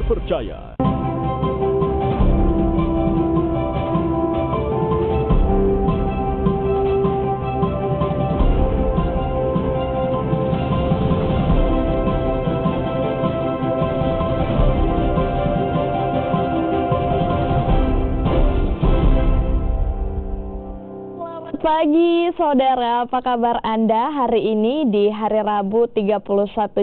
terpercaya. Pagi saudara, apa kabar Anda hari ini di hari Rabu 31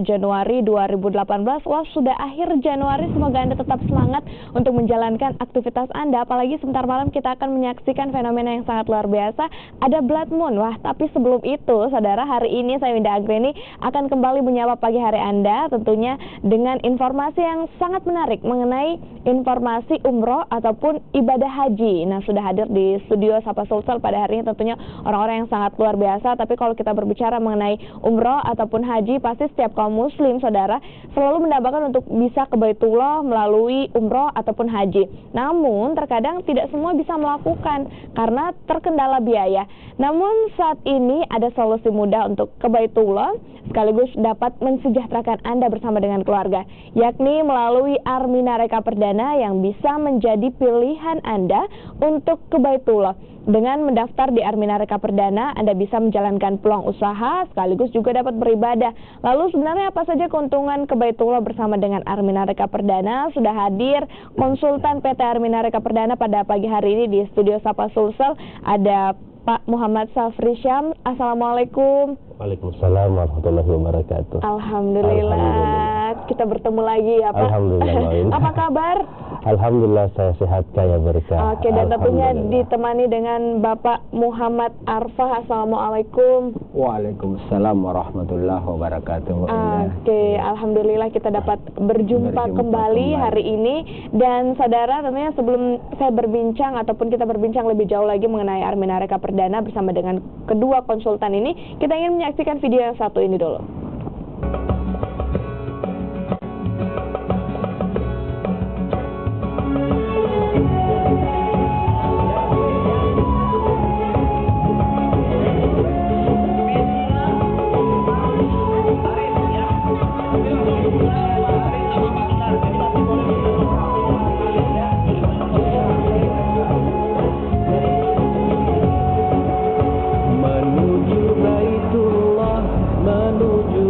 Januari 2018? Wah, sudah akhir Januari, semoga Anda tetap semangat untuk menjalankan aktivitas Anda. Apalagi sebentar malam kita akan menyaksikan fenomena yang sangat luar biasa, ada blood moon. Wah, tapi sebelum itu saudara, hari ini saya Winda Anggreni akan kembali menyapa pagi hari Anda, tentunya dengan informasi yang sangat menarik mengenai informasi umroh ataupun ibadah haji. Nah, sudah hadir di studio Sapa Sulsel pada hari ini tentunya orang-orang yang sangat luar biasa. Tapi kalau kita berbicara mengenai umroh ataupun haji, pasti setiap kaum muslim saudara selalu mendambakan untuk bisa ke Baitullah melalui umroh ataupun haji. Namun terkadang tidak semua bisa melakukan karena terkendala biaya. Namun saat ini ada solusi mudah untuk ke Baitullah sekaligus dapat mensejahterakan Anda bersama dengan keluarga, yakni melalui Armina Reka Perdana yang bisa menjadi pilihan Anda untuk ke Baitullah. Dengan mendaftar di Armina Reka Perdana, Anda bisa menjalankan peluang usaha sekaligus juga dapat beribadah. Lalu sebenarnya apa saja keuntungan ke Baitullah bersama dengan Armina Reka Perdana? Sudah hadir konsultan PT Armina Reka Perdana pada pagi hari ini di studio Sapa Sulsel, ada Pak Muhammad Safri Syam. Assalamualaikum. Waalaikumsalam warahmatullahi wabarakatuh. Alhamdulillah, kita bertemu lagi ya Pak. Alhamdulillah. Apa kabar? Alhamdulillah, saya sehat kaya berkah. Oke, dan tentunya ditemani dengan Bapak Muhammad Arfah. Assalamualaikum. Waalaikumsalam warahmatullahi wabarakatuh. Oke, alhamdulillah kita dapat berjumpa kembali hari ini. Dan saudara, tentunya sebelum saya berbincang ataupun kita berbincang lebih jauh lagi mengenai Armina Reka Perdana bersama dengan kedua konsultan ini, kita ingin menyaksikan video yang satu ini dulu. Menuju Baitullah, menuju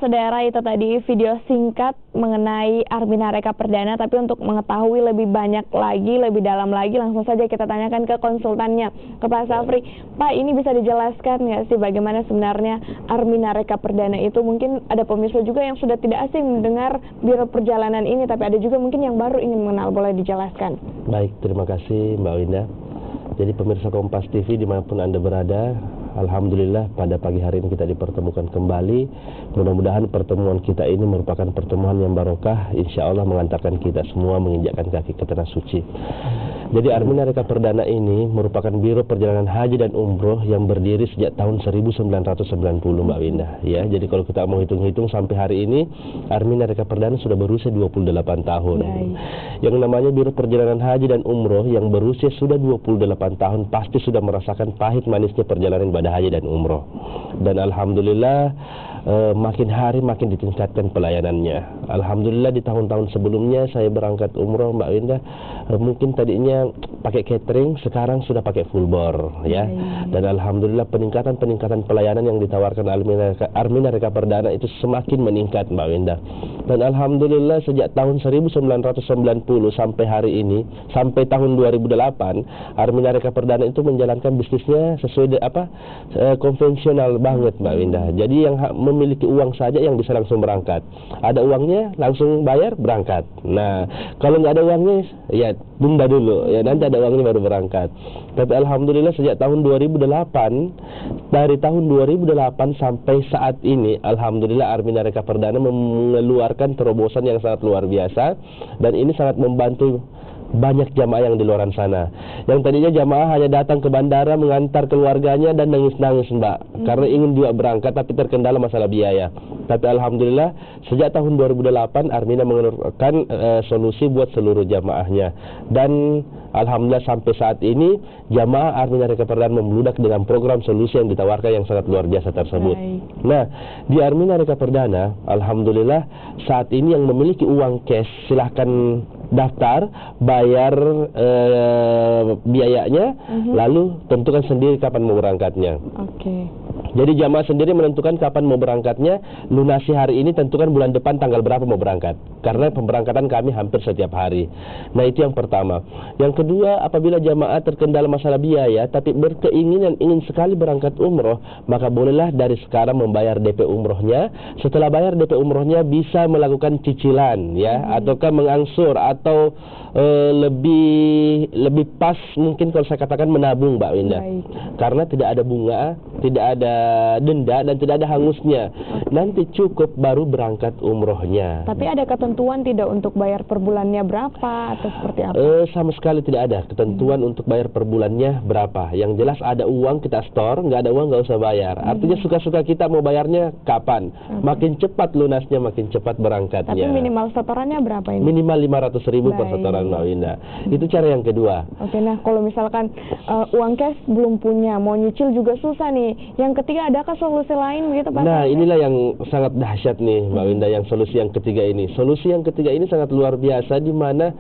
saudara, itu tadi video singkat mengenai Armina Reka Perdana. Tapi untuk mengetahui lebih banyak lagi, lebih dalam lagi, langsung saja kita tanyakan ke konsultannya, ke Pak Safri. Pak, ini bisa dijelaskan nggak sih bagaimana sebenarnya Armina Reka Perdana itu? Mungkin ada pemirsa juga yang sudah tidak asing mendengar Biro Perjalanan ini, tapi ada juga mungkin yang baru ingin mengenal. Boleh dijelaskan? Baik, terima kasih Mbak Winda. Jadi pemirsa Kompas TV dimanapun Anda berada, alhamdulillah pada pagi hari ini kita dipertemukan kembali. Mudah-mudahan pertemuan kita ini merupakan pertemuan yang barokah, insya Allah mengantarkan kita semua menginjakkan kaki ke tanah suci. Jadi Armina Reka Perdana ini merupakan Biro Perjalanan Haji dan Umroh yang berdiri sejak tahun 1990 Mbak Winda. Ya, jadi kalau kita mau hitung-hitung sampai hari ini, Armina Reka Perdana sudah berusia 28 tahun. Yang namanya Biro Perjalanan Haji dan Umroh yang berusia sudah 28 tahun pasti sudah merasakan pahit manisnya perjalanan ibadah haji dan umroh. Dan alhamdulillah makin hari makin ditingkatkan pelayanannya. Alhamdulillah di tahun-tahun sebelumnya saya berangkat umroh Mbak Winda, mungkin tadinya pakai catering, sekarang sudah pakai full bore ya. Dan alhamdulillah peningkatan pelayanan yang ditawarkan Armina Reka Perdana itu semakin meningkat Mbak Winda. Dan alhamdulillah sejak tahun 1990 sampai hari ini, sampai tahun 2008, Armina Reka Perdana itu menjalankan bisnisnya sesuai konvensional banget Mbak Winda. Jadi yang memiliki uang saja yang bisa langsung berangkat. Ada uangnya langsung bayar berangkat. Nah, kalau nggak ada uangnya ya tunda dulu ya, nanti ada uangnya baru berangkat. Tapi alhamdulillah sejak tahun 2008, dari tahun 2008 sampai saat ini, alhamdulillah Armina Reka Perdana mengeluarkan terobosan yang sangat luar biasa, dan ini sangat membantu banyak jamaah yang di luar sana. Yang tadinya jamaah hanya datang ke bandara mengantar keluarganya dan nangis-nangis Mbak, karena ingin juga berangkat tapi terkendala masalah biaya. Tapi alhamdulillah sejak tahun 2008 Armina mengeluarkan solusi buat seluruh jamaahnya. Dan alhamdulillah sampai saat ini jamaah Armina Reka Perdana membludak dengan program solusi yang ditawarkan yang sangat luar biasa tersebut. Nah, di Armina Reka Perdana alhamdulillah saat ini yang memiliki uang cash silahkan daftar, bayar biayanya, lalu tentukan sendiri kapan mau berangkatnya. Jadi jamaah sendiri menentukan kapan mau berangkatnya, lunasi hari ini, tentukan bulan depan tanggal berapa mau berangkat. Karena pemberangkatan kami hampir setiap hari. Nah, itu yang pertama. Yang kedua, apabila jamaah terkendala masalah biaya tapi berkeinginan ingin sekali berangkat umroh, maka bolehlah dari sekarang membayar DP umrohnya. Setelah bayar DP umrohnya bisa melakukan cicilan ya, ataukah mengangsur, atau lebih pas mungkin kalau saya katakan menabung Mbak Winda. Karena tidak ada bunga, tidak ada denda, dan tidak ada hangusnya. Nanti cukup baru berangkat umrohnya. Tapi ada ketentuan tidak untuk bayar per bulannya berapa atau seperti apa? Sama sekali tidak ada ketentuan untuk bayar per bulannya berapa. Yang jelas ada uang kita store, nggak ada uang nggak usah bayar. Artinya suka-suka kita mau bayarnya kapan. Makin cepat lunasnya, makin cepat berangkatnya. Tapi minimal setorannya berapa ini? Minimal 500.000 per setoran Mbak Winda. Itu cara yang kedua. Nah kalau misalkan uang cash belum punya, mau nyicil juga susah nih. Yang ketiga, adakah solusi lain begitu Pak? Nah, inilah yang sangat dahsyat nih Mbak Winda, yang solusi yang ketiga ini. Solusi yang ketiga ini sangat luar biasa, di mana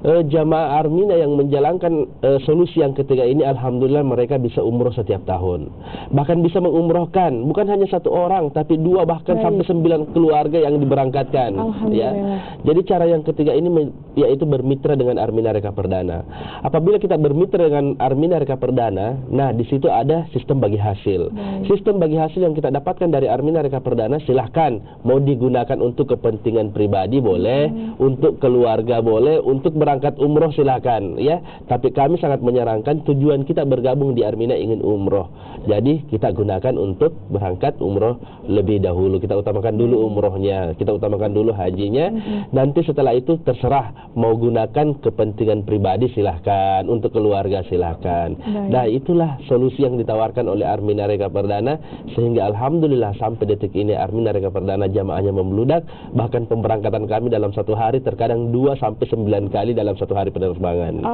jamaah Armina yang menjalankan solusi yang ketiga ini, alhamdulillah mereka bisa umroh setiap tahun. Bahkan bisa mengumrohkan bukan hanya satu orang, tapi 2 bahkan sampai 9 keluarga yang diberangkatkan. Ya. Jadi cara yang ketiga ini yaitu bermitra dengan Armina Reka Perdana. Apabila kita bermitra dengan Armina Reka Perdana, nah di situ ada sistem bagi hasil. Sistem bagi hasil yang kita dapatkan dari Armina Reka Perdana silahkan mau digunakan untuk kepentingan pribadi boleh, untuk keluarga boleh, untuk berangkat umroh silahkan ya. Tapi kami sangat menyarankan tujuan kita bergabung di Armina ingin umroh. Jadi kita gunakan untuk berangkat umroh lebih dahulu. Kita utamakan dulu umrohnya, kita utamakan dulu hajinya. Nanti setelah itu terserah mau gunakan kepentingan pribadi silahkan, untuk keluarga silahkan. Nah, itulah solusi yang ditawarkan oleh Armina Reka Perdana, sehingga alhamdulillah sampai detik ini Armina Reka Perdana jamaahnya membludak. Bahkan pemberangkatan kami dalam satu hari terkadang 2 sampai 9 kali dalam satu hari penerbangan.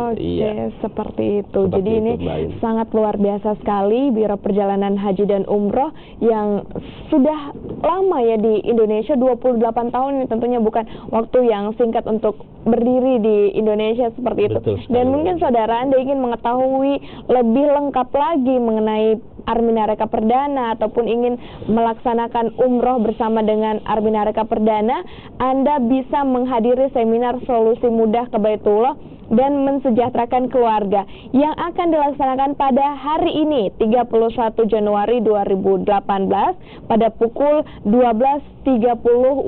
Seperti itu. Jadi ini sangat luar biasa sekali Biro Perjalanan Haji dan Umroh yang sudah lama ya di Indonesia, 28 tahun ini tentunya bukan waktu yang singkat untuk berdiri di Indonesia seperti itu. Dan mungkin saudara Anda ingin mengetahui lebih lengkap lagi mengenai Armina Reka Perdana ataupun ingin melaksanakan umroh bersama dengan Armina Reka Perdana, Anda bisa menghadiri seminar solusi mudah ke Baitullah dan mensejahterakan keluarga yang akan dilaksanakan pada hari ini 31 Januari 2018 pada pukul 12.30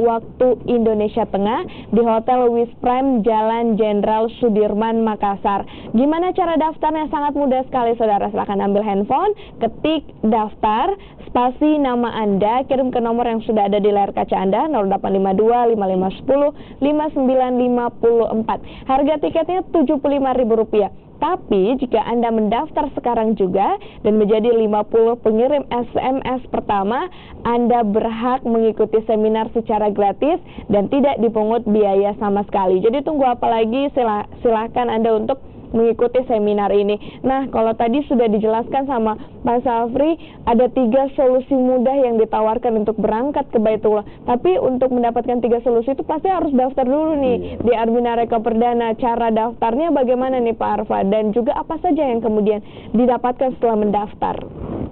waktu Indonesia Tengah di Hotel Wis Prime Jalan Jenderal Sudirman, Makassar. Gimana cara daftarnya? Sangat mudah sekali, saudara. Silahkan ambil handphone, ketik daftar, spasi nama Anda, kirim ke nomor yang sudah ada di layar kaca Anda 0852 5510 5954. Harga tiketnya Rp75.000. Tapi jika Anda mendaftar sekarang juga dan menjadi 50 pengirim SMS pertama, Anda berhak mengikuti seminar secara gratis dan tidak dipungut biaya sama sekali. Jadi tunggu apa lagi? Silahkan Anda untuk mengikuti seminar ini. Nah, kalau tadi sudah dijelaskan sama Pak Safri, ada 3 solusi mudah yang ditawarkan untuk berangkat ke Baitullah. Tapi untuk mendapatkan 3 solusi itu pasti harus daftar dulu nih di Armina Reka Perdana. Cara daftarnya bagaimana nih Pak Arfa? Dan juga apa saja yang kemudian didapatkan setelah mendaftar?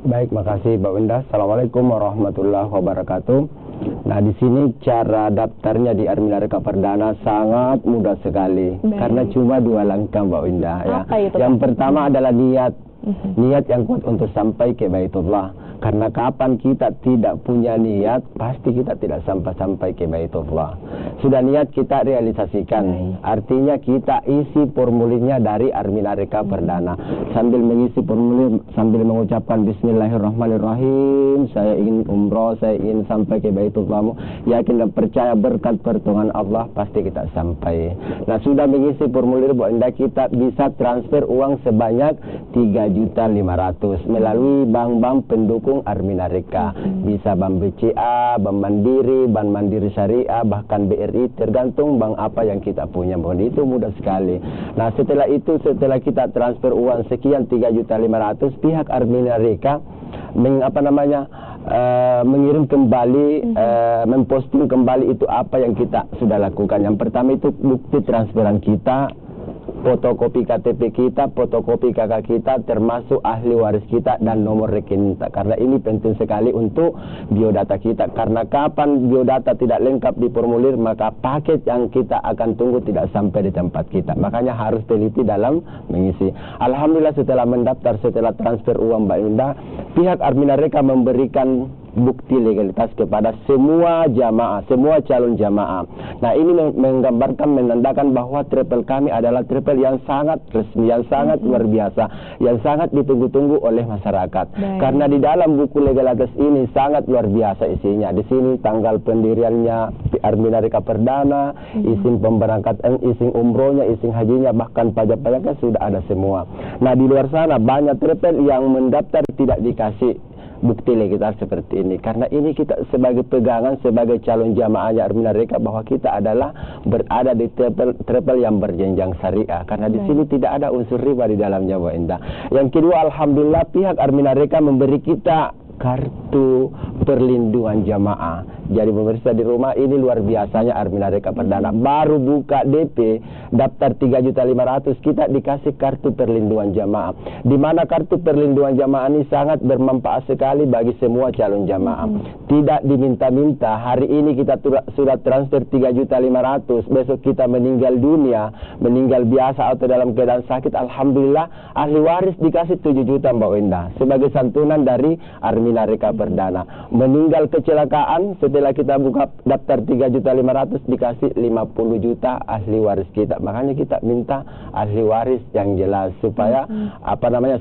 Baik, makasih Mbak Winda. Assalamualaikum warahmatullahi wabarakatuh. Nah, di sini cara daftarnya di Armina Reka Perdana sangat mudah sekali. Karena cuma 2 langkah Mbak Winda ya. Yang pertama adalah niat. Niat yang kuat untuk sampai ke Baitullah. Karena kapan kita tidak punya niat, pasti kita tidak sampai ke Baitullah. Sudah niat kita realisasikan. Artinya kita isi formulirnya dari Armina Reka Perdana. Sambil mengisi formulir, sambil mengucapkan Bismillahirrahmanirrahim, saya ingin umroh, saya ingin sampai ke Baitullah. Yakin dan percaya berkat pertolongan Allah pasti kita sampai. Nah, sudah mengisi formulir, Bu Anda, kita bisa transfer uang sebanyak 3.500.000 melalui bank-bank pendukung Armina Reka. Bisa Bank BCA, Bank Mandiri, Bank Mandiri Syariah, bahkan BRI, tergantung bank apa yang kita punya. Itu mudah sekali. Nah, setelah itu, setelah kita transfer uang sekian 3.500.000, pihak Armina Reka mengirim kembali, memposting kembali itu apa yang kita sudah lakukan. Yang pertama itu bukti transferan kita, fotokopi KTP kita, fotokopi KK kita, termasuk ahli waris kita dan nomor rekening kita. Karena ini penting sekali untuk biodata kita. Karena kapan biodata tidak lengkap di formulir, maka paket yang kita akan tunggu tidak sampai di tempat kita. Makanya harus teliti dalam mengisi. Alhamdulillah, setelah mendaftar, setelah transfer uang Mbak Indah, pihak Armina Reka memberikan bukti legalitas kepada semua jamaah, semua calon jamaah. Nah, ini menggambarkan, menandakan bahwa travel kami adalah travel yang sangat resmi, yang sangat luar biasa, yang sangat ditunggu-tunggu oleh masyarakat. Karena di dalam buku legalitas ini sangat luar biasa isinya. Di sini tanggal pendiriannya Armina Reka Perdana, izin pemberangkatan, izin umrohnya, izin hajinya, bahkan pajak-pajaknya sudah ada semua. Nah, di luar sana banyak travel yang mendaftar tidak dikasih bukti legalitas seperti ini. Karena ini kita sebagai pegangan, sebagai calon jamaahnya Armina Reka, bahwa kita adalah berada di travel yang berjenjang syariah. Karena di sini tidak ada unsur riba di dalamnya, Bu Indah. Yang kedua, alhamdulillah pihak Armina Reka memberi kita kartu perlindungan jamaah. Jadi pemirsa di rumah, ini luar biasanya Armina Reka Perdana. Baru buka DP, daftar 3.500.000, kita dikasih kartu perlindungan jamaah. Di mana kartu perlindungan jamaah ini sangat bermanfaat sekali bagi semua calon jamaah. Tidak diminta-minta. Hari ini kita sudah transfer 3.500.000, besok kita meninggal dunia, meninggal biasa atau dalam keadaan sakit, alhamdulillah ahli waris dikasih 7 juta Mbak Winda sebagai santunan dari Armina Reka Perdana. Meninggal kecelakaan, setelah kita buka daftar 3.500.000, dikasih 50 juta ahli waris kita. Makanya kita minta ahli waris yang jelas supaya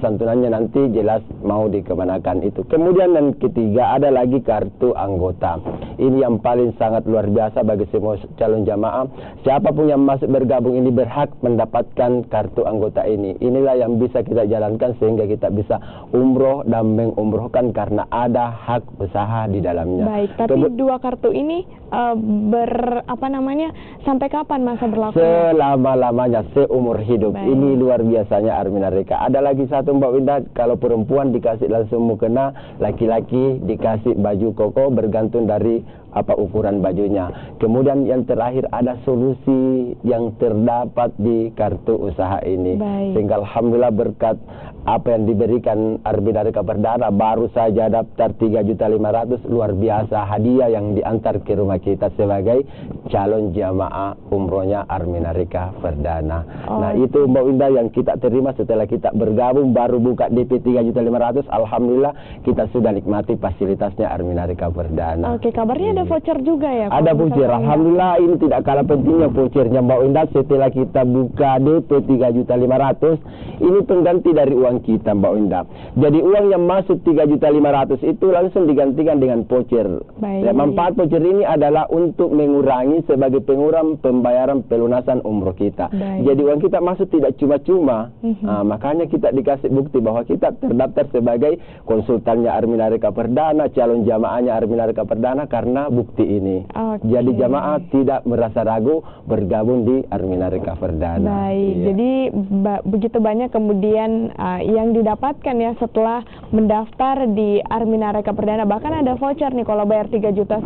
santunannya nanti jelas mau dikemanakan itu. Kemudian yang ketiga, ada lagi kartu anggota. Ini yang paling sangat luar biasa bagi semua calon jamaah. Siapapun yang masuk bergabung ini berhak mendapatkan kartu anggota ini. Inilah yang bisa kita jalankan sehingga kita bisa umroh dan mengumrohkan karena ada hak usaha di dalamnya. Baik, tapi 2 kartu ini sampai kapan masa berlaku? Selama-lamanya, seumur hidup. Baik. Ini luar biasanya Armina Reka. Ada lagi satu Mbak Winda, kalau perempuan dikasih langsung mukena, laki-laki dikasih baju koko bergantung dari apa ukuran bajunya. Kemudian yang terakhir ada solusi yang terdapat di kartu usaha ini. Baik. Sehingga alhamdulillah berkat apa yang diberikan Arminarika Perdana, baru saja daftar 3.500.000, luar biasa hadiah yang diantar ke rumah kita sebagai calon jamaah umrohnya Arminarika Perdana. Nah itu Mbak Winda yang kita terima setelah kita bergabung, baru buka DP 3.500.000, alhamdulillah kita sudah nikmati fasilitasnya Arminarika Perdana. Oke, kabarnya ada voucher juga ya? Ada kalau voucher, misalkan alhamdulillah ini tidak kalah pentingnya vouchernya Mbak Winda. Setelah kita buka DP 3.500.000, ini pengganti dari uang kita Mbak Winda. Jadi uang yang masuk 3.500.000 itu langsung digantikan dengan voucher. Baik. Ya, manfaat voucher ini adalah untuk mengurangi sebagai pengurang pembayaran pelunasan umroh kita. Baik. Jadi uang kita masuk tidak cuma-cuma. Makanya kita dikasih bukti bahwa kita terdaftar sebagai konsultannya Arminarika Perdana, calon jamaahnya Arminarika Perdana karena bukti ini. Oke. Jadi jamaah tidak merasa ragu bergabung di Arminarika Perdana. Baik, Iya. jadi begitu banyak kemudian yang didapatkan ya setelah mendaftar di Arminarika Perdana. Bahkan ada voucher nih, kalau bayar 3,5 juta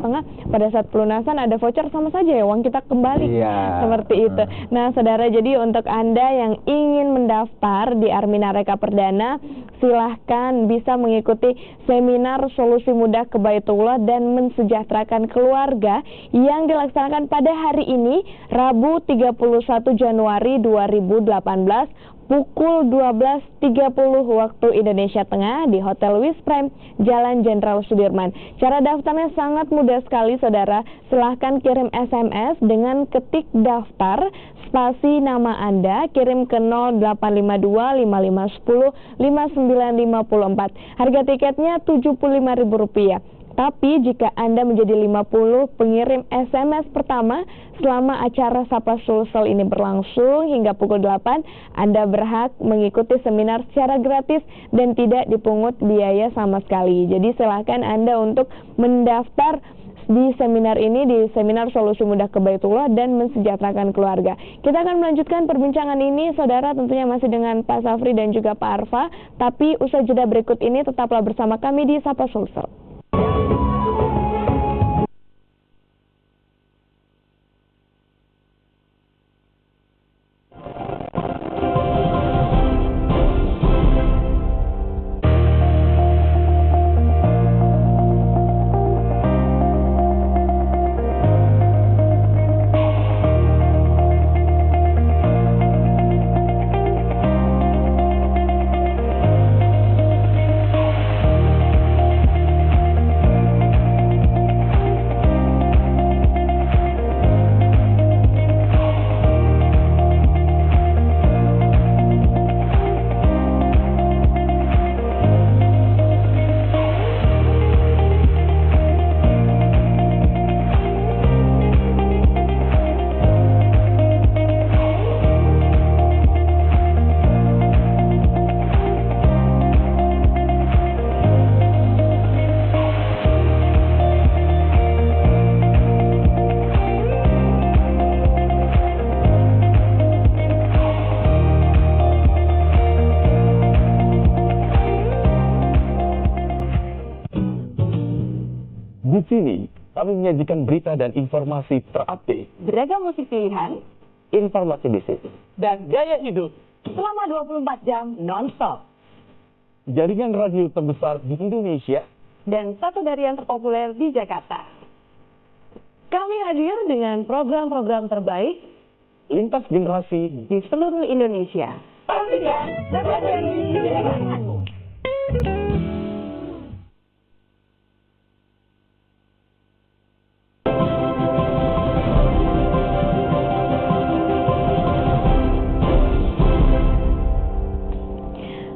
pada saat pelunasan ada voucher, sama saja ya uang kita kembali. Iya. Seperti itu. Nah saudara, jadi untuk Anda yang ingin mendaftar di Arminarika Perdana, silahkan bisa mengikuti seminar solusi mudah ke Baitullah dan mensejahterakan keluarga yang dilaksanakan pada hari ini, Rabu 31 Januari 2018 pukul 12.30 waktu Indonesia Tengah di Hotel Wis Prime, Jalan Jenderal Sudirman. Cara daftarnya sangat mudah sekali saudara. Silahkan kirim SMS dengan ketik daftar spasi nama Anda, kirim ke 0852 5510 5954. Harga tiketnya Rp75.000. Tapi jika Anda menjadi 50 pengirim SMS pertama selama acara Sapa Sulsel ini berlangsung hingga pukul 8, Anda berhak mengikuti seminar secara gratis dan tidak dipungut biaya sama sekali. Jadi silakan Anda untuk mendaftar di seminar ini, di seminar Solusi Mudah ke Baitullah dan mensejahterakan keluarga. Kita akan melanjutkan perbincangan ini saudara, tentunya masih dengan Pak Safri dan juga Pak Arfa. Tapi usai jeda berikut ini tetaplah bersama kami di Sapa Sulsel. Di sini, kami menyajikan berita dan informasi terupdate, beragam musik pilihan, informasi bisnis, dan gaya hidup selama 24 jam non-stop. jaringan radio terbesar di Indonesia, Dan satu dari yang terpopuler di Jakarta. Kami hadir dengan program-program terbaik lintas generasi. di seluruh Indonesia.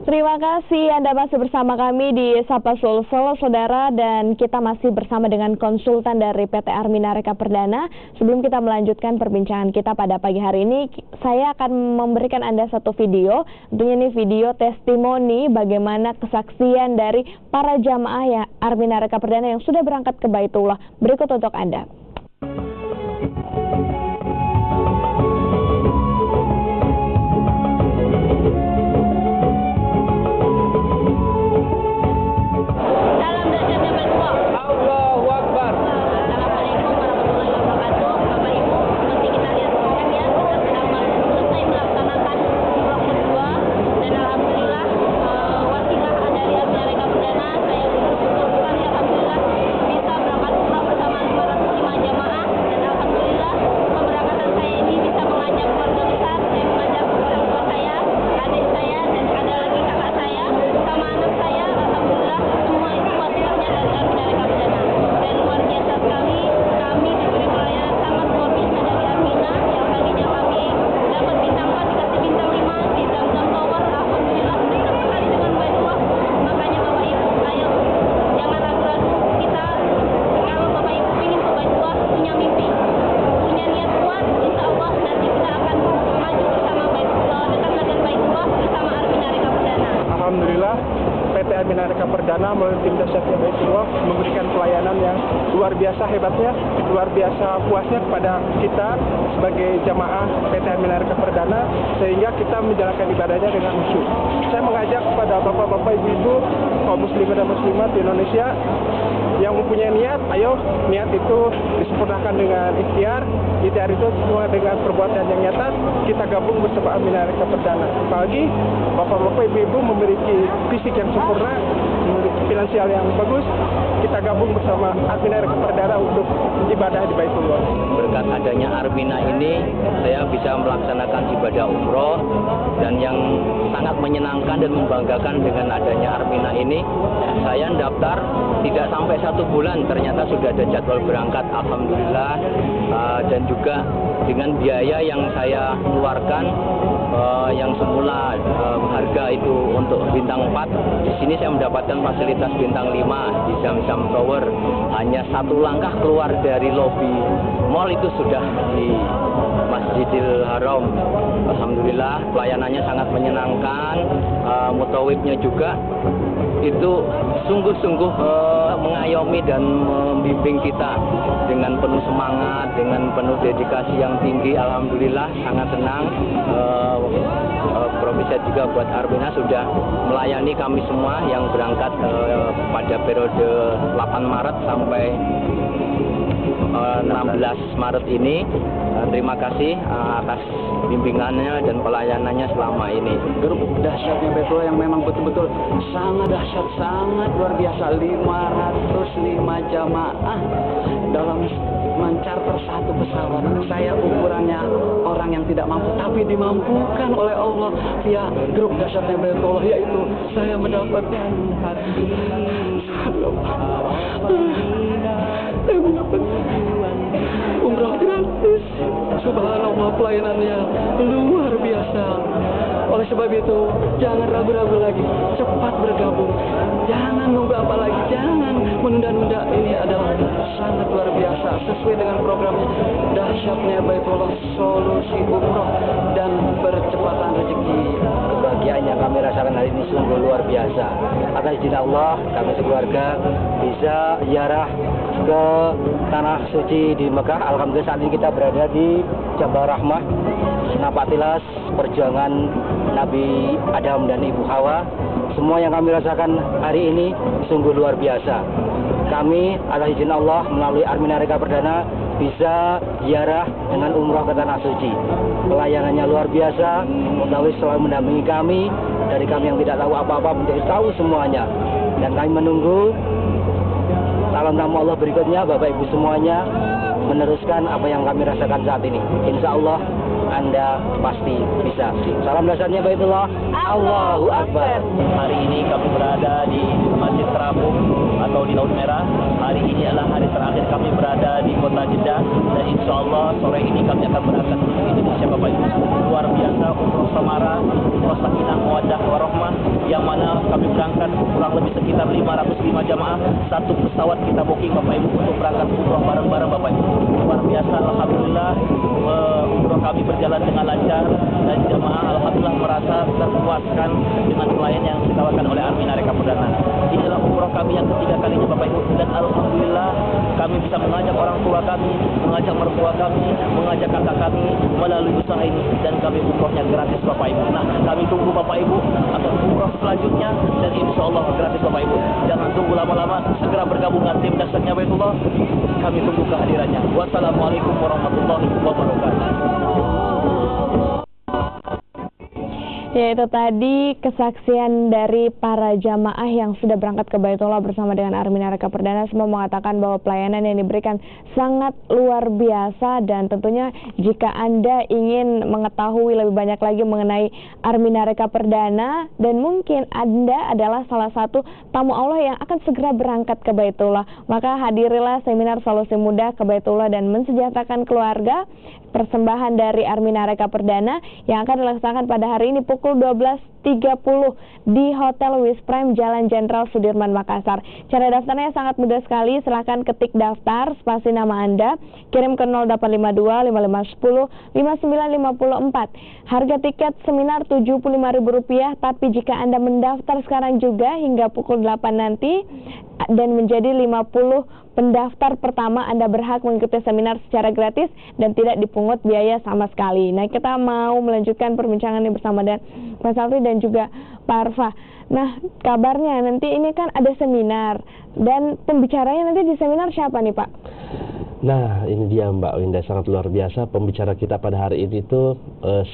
Terima kasih Anda masih bersama kami di Sapa Sulsel, saudara, dan kita masih bersama dengan konsultan dari PT Arminarika Perdana. Sebelum kita melanjutkan perbincangan kita pada pagi hari ini, saya akan memberikan Anda satu video. Tentunya ini video testimoni bagaimana kesaksian dari para jamaah ya Arminarika Perdana yang sudah berangkat ke Baitullah. Berikut untuk Anda. Allahu Akbar. PT Armina Reka Perdana melalui tim Dasyatnya Baitullah memberikan pelayanan yang luar biasa hebatnya, luar biasa puasnya kepada kita sebagai jamaah PT Armina Reka Perdana, sehingga kita menjalankan ibadahnya dengan khusyuk. Saya mengajak kepada bapak-bapak, ibu-ibu, kaum muslimin dan muslimat di Indonesia yang mempunyai niat, ayo niat itu disempurnakan dengan ikhtiar itu semua dengan perbuatan yang nyata, kita gabung bersama Armina Reka Perdana. Apalagi bapak-bapak, ibu-ibu memiliki fisik yang sempurna, memiliki finansial yang bagus, kita gabung bersama Armina Reka Perdana untuk ibadah di Baitullah. Berkat adanya Armina ini, saya bisa melaksanakan ibadah umroh, dan yang sangat menyenangkan dan membanggakan dengan adanya Armina ini, saya daftar tidak sampai 1 bulan ternyata sudah ada jadwal berangkat, alhamdulillah. Dan juga dengan biaya yang saya keluarkan, yang semula harga itu untuk bintang 4, di sini saya mendapatkan fasilitas bintang 5 di Zamzam Tower. Hanya 1 langkah keluar dari lobi mall itu sudah di Masjidil Haram. Alhamdulillah pelayanannya sangat menyenangkan, mutawifnya juga itu sungguh-sungguh mengayomi dan membimbing kita dengan penuh semangat, dengan penuh dedikasi yang tinggi. Alhamdulillah sangat senang. Profesi juga buat Armina sudah melayani kami semua yang berangkat pada periode 8 Maret sampai 16 Maret ini. Terima kasih atas bimbingannya dan pelayanannya selama ini. Grup dahsyatnya Baitullah yang memang betul-betul sangat dahsyat, sangat luar biasa. 505 jamaah dalam mencarter 1 pesawat. Saya ukurannya orang yang tidak mampu, tapi dimampukan oleh Allah via grup dahsyatnya Baitullah, yaitu saya mendapatkan umrah gratis. Subhanallah, pelayanannya luar biasa. Oleh sebab itu, jangan ragu-ragu lagi, cepat bergabung. Jangan nunggu apa lagi, jangan menunda-nunda. Ini adalah sangat luar biasa, sesuai dengan programnya Dahsyatnya Baitullah, solusi umroh dan percepatan rezeki. Kebahagiaan yang kami rasakan hari ini sungguh luar biasa. Atas izin Allah, kami sekeluarga bisa ziarah ke Tanah Suci di Mekah. Alhamdulillah saat ini kita berada di Jabal Rahmah, nampak jelas perjuangan Nabi Adam dan Ibu Hawa. Semua yang kami rasakan hari ini sungguh luar biasa. Kami atas izin Allah melalui Armina Reka Perdana bisa ziarah dengan umroh ke Tanah Suci. Pelayanannya luar biasa, mutawif selalu mendampingi kami. Dari kami yang tidak tahu apa-apa menjadi tahu semuanya. Dan kami menunggu calon tamu Allah berikutnya, Bapak Ibu semuanya, meneruskan apa yang kami rasakan saat ini. Insya Allah Anda pasti bisa. Salam dahsyatnya Baitullah, Allahu Akbar. Hari ini kami berada di Masjid Terapung atau di Laut Merah. Hari ini adalah hari terakhir kami berada di kota Jeddah, dan insya Allah sore ini kami akan berangkat ke Indonesia, Bapak Ibu. Luar biasa umroh Samara, umroh Sakinah Mawaddah Warahmah, yang mana kami berangkat kurang lebih sekitar 505 jamaah. 1 pesawat kita booking, Bapak Ibu, untuk berangkat umroh bareng-bareng, Bapak Ibu. Luar biasa, alhamdulillah umroh kami berjalan dengan lancar, dan jamaah alhamdulillah merasa terpuaskan dengan pelayanan yang ditawarkan oleh Armina Reka Perdana. Inilah umroh kami yang ketiga kalinya, Bapak Ibu, dan alhamdulillah kami bisa mengajak orang tua kami, mengajak mertua kami, mengajak kakak kami melalui usaha ini, dan kami umrohnya gratis, Bapak Ibu. Nah, kami tunggu Bapak Ibu atau umroh selanjutnya, dan insya Allah gratis, Bapak Ibu. Jangan tunggu lama-lama, segera bergabung dengan tim Dahsyatnya Baitullah. Kami tunggu kehadirannya. Wassalamualaikum warahmatullahi wabarakatuh. Ya, itu tadi kesaksian dari para jamaah yang sudah berangkat ke Baitullah bersama dengan Armina Reka Perdana. Semua mengatakan bahwa pelayanan yang diberikan sangat luar biasa, dan tentunya jika Anda ingin mengetahui lebih banyak lagi mengenai Armina Reka Perdana, dan mungkin Anda adalah salah satu tamu Allah yang akan segera berangkat ke Baitullah, maka hadirilah seminar solusi mudah ke Baitullah dan mensejahterakan keluarga, persembahan dari Armina Reka Perdana yang akan dilaksanakan pada hari ini pukul 12 di Hotel Wisprime Jalan Jenderal Sudirman, Makassar. Cara daftarnya sangat mudah sekali. Silahkan ketik daftar, spasi nama Anda, kirim ke 0852 5510 5954. Harga tiket seminar Rp75.000, tapi jika Anda mendaftar sekarang juga hingga pukul 8 nanti dan menjadi 50 pendaftar pertama, Anda berhak mengikuti seminar secara gratis dan tidak dipungut biaya sama sekali. Nah, kita mau melanjutkan perbincangan ini bersama dengan Pak Safri dan juga Pak Arfa. Nah, kabarnya nanti ini kan ada seminar, dan pembicaranya nanti di seminar siapa nih, Pak? Nah, ini dia Mbak Winda, sangat luar biasa. Pembicara kita pada hari ini tuh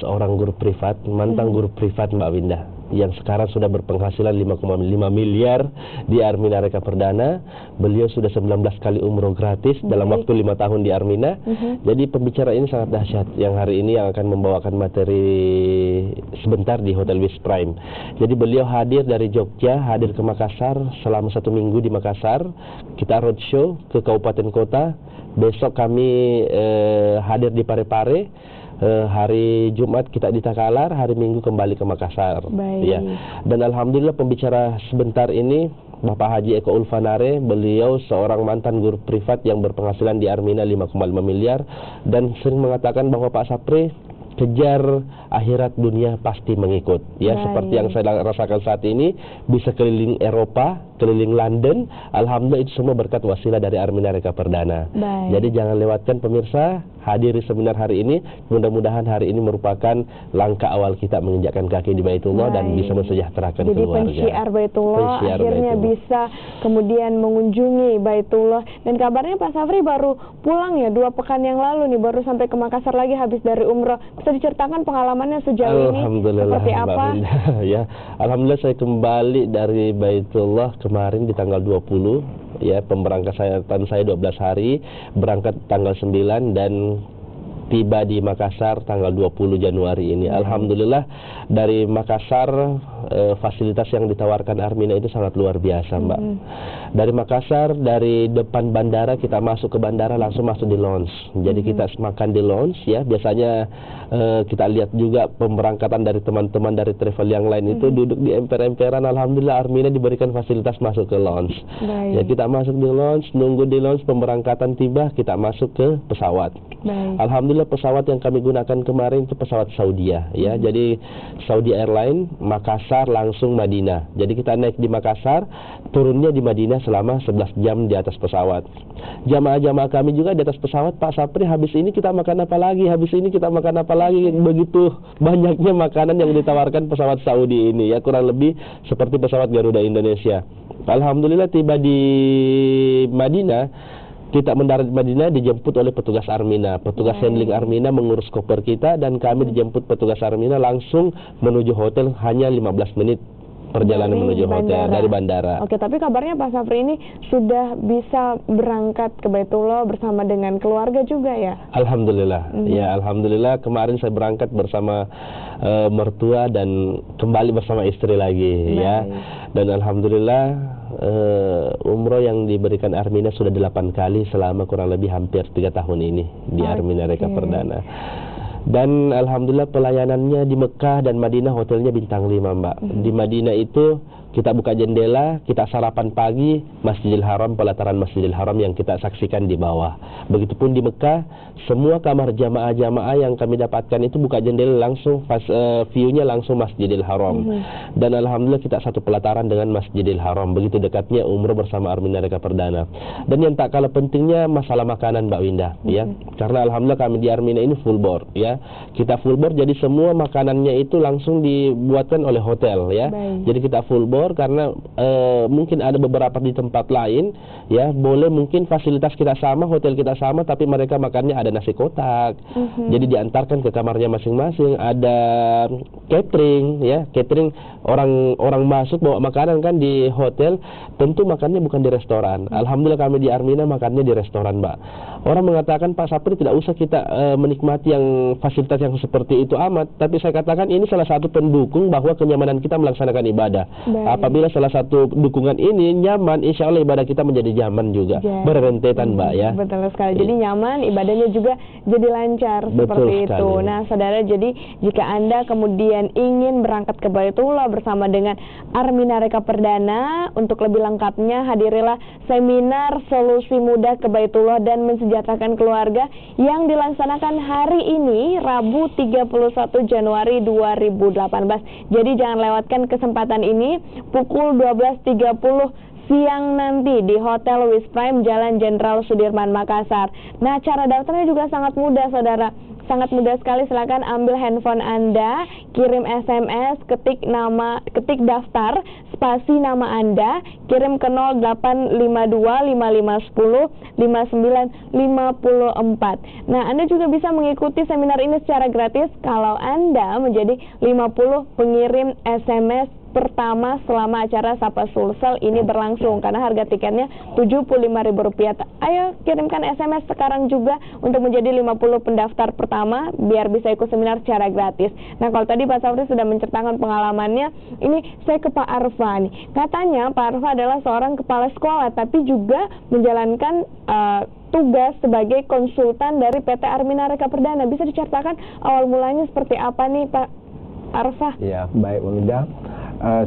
seorang guru privat, mantan guru privat Mbak Winda, yang sekarang sudah berpenghasilan 5,5 miliar di Armina Reka Perdana. Beliau sudah 19 kali umroh gratis dalam waktu 5 tahun di Armina. Jadi pembicara ini sangat dahsyat, yang hari ini yang akan membawakan materi sebentar di Hotel Wisprime. Jadi beliau hadir dari Jogja, hadir ke Makassar selama 1 minggu di Makassar. Kita roadshow ke kabupaten kota. Besok kami hadir di Parepare. Hari Jumat kita di Takalar, hari Minggu kembali ke Makassar. Ya. Dan alhamdulillah pembicara sebentar ini Bapak Haji Eko Ulfanare. Beliau seorang mantan guru privat yang berpenghasilan di Armina 5,5 miliar dan sering mengatakan bahwa Pak Sapri, kejar akhirat, dunia pasti mengikut. Ya, seperti yang saya rasakan saat ini, bisa keliling Eropa, keliling London. Alhamdulillah itu semua berkat wasilah dari Armina Reka Perdana. Jadi jangan lewatkan pemirsa, hadiri seminar hari ini. Mudah-mudahan hari ini merupakan langkah awal kita menginjakkan kaki di Baitullah dan bisa mensejahterakan keluarga. Jadi pensyiar Baitullah akhirnya bisa kemudian mengunjungi Baitullah. Dan kabarnya Pak Safri baru pulang ya 2 pekan yang lalu nih, baru sampai ke Makassar lagi habis dari umroh. Bisa diceritakan pengalamannya sejauh ini seperti apa? Ya, alhamdulillah saya kembali dari Baitullah kemarin di tanggal 20. Ya, pemberangkatan saya 12 hari, berangkat tanggal 9 dan tiba di Makassar tanggal 20 Januari ini. Alhamdulillah dari Makassar fasilitas yang ditawarkan Armina itu sangat luar biasa, Mbak. Dari Makassar, dari depan bandara kita masuk ke bandara, langsung masuk di lounge. Jadi kita makan di lounge ya. Biasanya kita lihat juga pemberangkatan dari teman-teman dari travel yang lain itu duduk di emper-emperan. Alhamdulillah Armina diberikan fasilitas masuk ke lounge. Ya, kita masuk di lounge, nunggu di lounge, pemberangkatan tiba, kita masuk ke pesawat. Alhamdulillah pesawat yang kami gunakan kemarin itu pesawat Saudia ya. Jadi Saudi Airline Makassar langsung Madinah. Jadi kita naik di Makassar, turunnya di Madinah selama 11 jam di atas pesawat. Jamaah-jamaah kami juga di atas pesawat, Pak Sapri, habis ini kita makan apa lagi? Habis ini kita makan apa lagi? Begitu banyaknya makanan yang ditawarkan pesawat Saudi ini ya, kurang lebih seperti pesawat Garuda Indonesia. Alhamdulillah tiba di Madinah. Kita mendarat di Madinah, dijemput oleh petugas Armina. Petugas handling Armina mengurus koper kita dan kami dijemput petugas Armina langsung menuju hotel, hanya 15 menit perjalanan menuju hotel dari bandara. Oke, tapi kabarnya Pak Safri ini sudah bisa berangkat ke Baitullah bersama dengan keluarga juga ya? Alhamdulillah. Ya, alhamdulillah kemarin saya berangkat bersama mertua dan kembali bersama istri lagi ya. Dan alhamdulillah umroh yang diberikan Armina sudah 8 kali selama kurang lebih hampir 3 tahun ini di Armina Reka Perdana. Dan alhamdulillah pelayanannya di Mekah dan Madinah, hotelnya bintang 5, Mbak. Di Madinah itu kita buka jendela, kita sarapan pagi, Masjidil Haram, pelataran Masjidil Haram yang kita saksikan di bawah. Begitupun di Mekah, semua kamar jamaah-jamaah yang kami dapatkan itu buka jendela langsung, view-nya langsung Masjidil Haram. Dan alhamdulillah kita satu pelataran dengan Masjidil Haram. Begitu dekatnya umroh bersama Armina Reka Perdana. Dan yang tak kalah pentingnya masalah makanan, Mbak Winda, ya. Karena alhamdulillah kami di Armina ini full board, ya. Kita full board, jadi semua makanannya itu langsung dibuatkan oleh hotel, ya. Jadi kita full board karena mungkin ada beberapa di tempat lain ya, boleh mungkin fasilitas kita sama, hotel kita sama, tapi mereka makannya ada nasi kotak. Jadi diantarkan ke kamarnya masing-masing, ada catering ya, catering orang masuk bawa makanan kan di hotel, tentu makannya bukan di restoran. Alhamdulillah kami di Armina makannya di restoran, Mbak. Orang mengatakan Pak Sapri tidak usah kita menikmati yang fasilitas yang seperti itu amat, tapi saya katakan ini salah satu pendukung bahwa kenyamanan kita melaksanakan ibadah. Apabila salah satu dukungan ini nyaman, insya Allah ibadah kita menjadi nyaman juga, berrentetan Mbak ya. Betul sekali. Jadi nyaman, ibadahnya juga jadi lancar. Betul seperti sekali. itu. Nah, saudara, jadi jika Anda kemudian ingin berangkat ke Baitullah bersama dengan Armina Reka Perdana, untuk lebih lengkapnya hadirilah seminar Solusi Mudah ke Baitullah dan Mensejahterakan Keluarga yang dilaksanakan hari ini Rabu 31 Januari 2018. Jadi jangan lewatkan kesempatan ini pukul 12.30 siang nanti di Hotel Wis Prime Jalan Jenderal Sudirman Makassar. Nah, cara daftarnya juga sangat mudah, saudara. Sangat mudah sekali. Silakan ambil handphone Anda, kirim SMS, ketik daftar, spasi nama Anda, kirim ke 0852 5510 5954. Nah, Anda juga bisa mengikuti seminar ini secara gratis kalau Anda menjadi 50 pengirim SMS pertama selama acara Sapa Sulsel ini berlangsung, karena harga tiketnya Rp75.000. Ayo kirimkan SMS sekarang juga untuk menjadi 50 pendaftar pertama biar bisa ikut seminar secara gratis. Nah, kalau tadi Pak Safri sudah menceritakan pengalamannya, ini saya ke Pak Arfa nih. Katanya Pak Arfa adalah seorang kepala sekolah tapi juga menjalankan tugas sebagai konsultan dari PT Armina Reka Perdana. Bisa diceritakan awal mulanya seperti apa nih Pak Arfa? Ya, baik Bunda.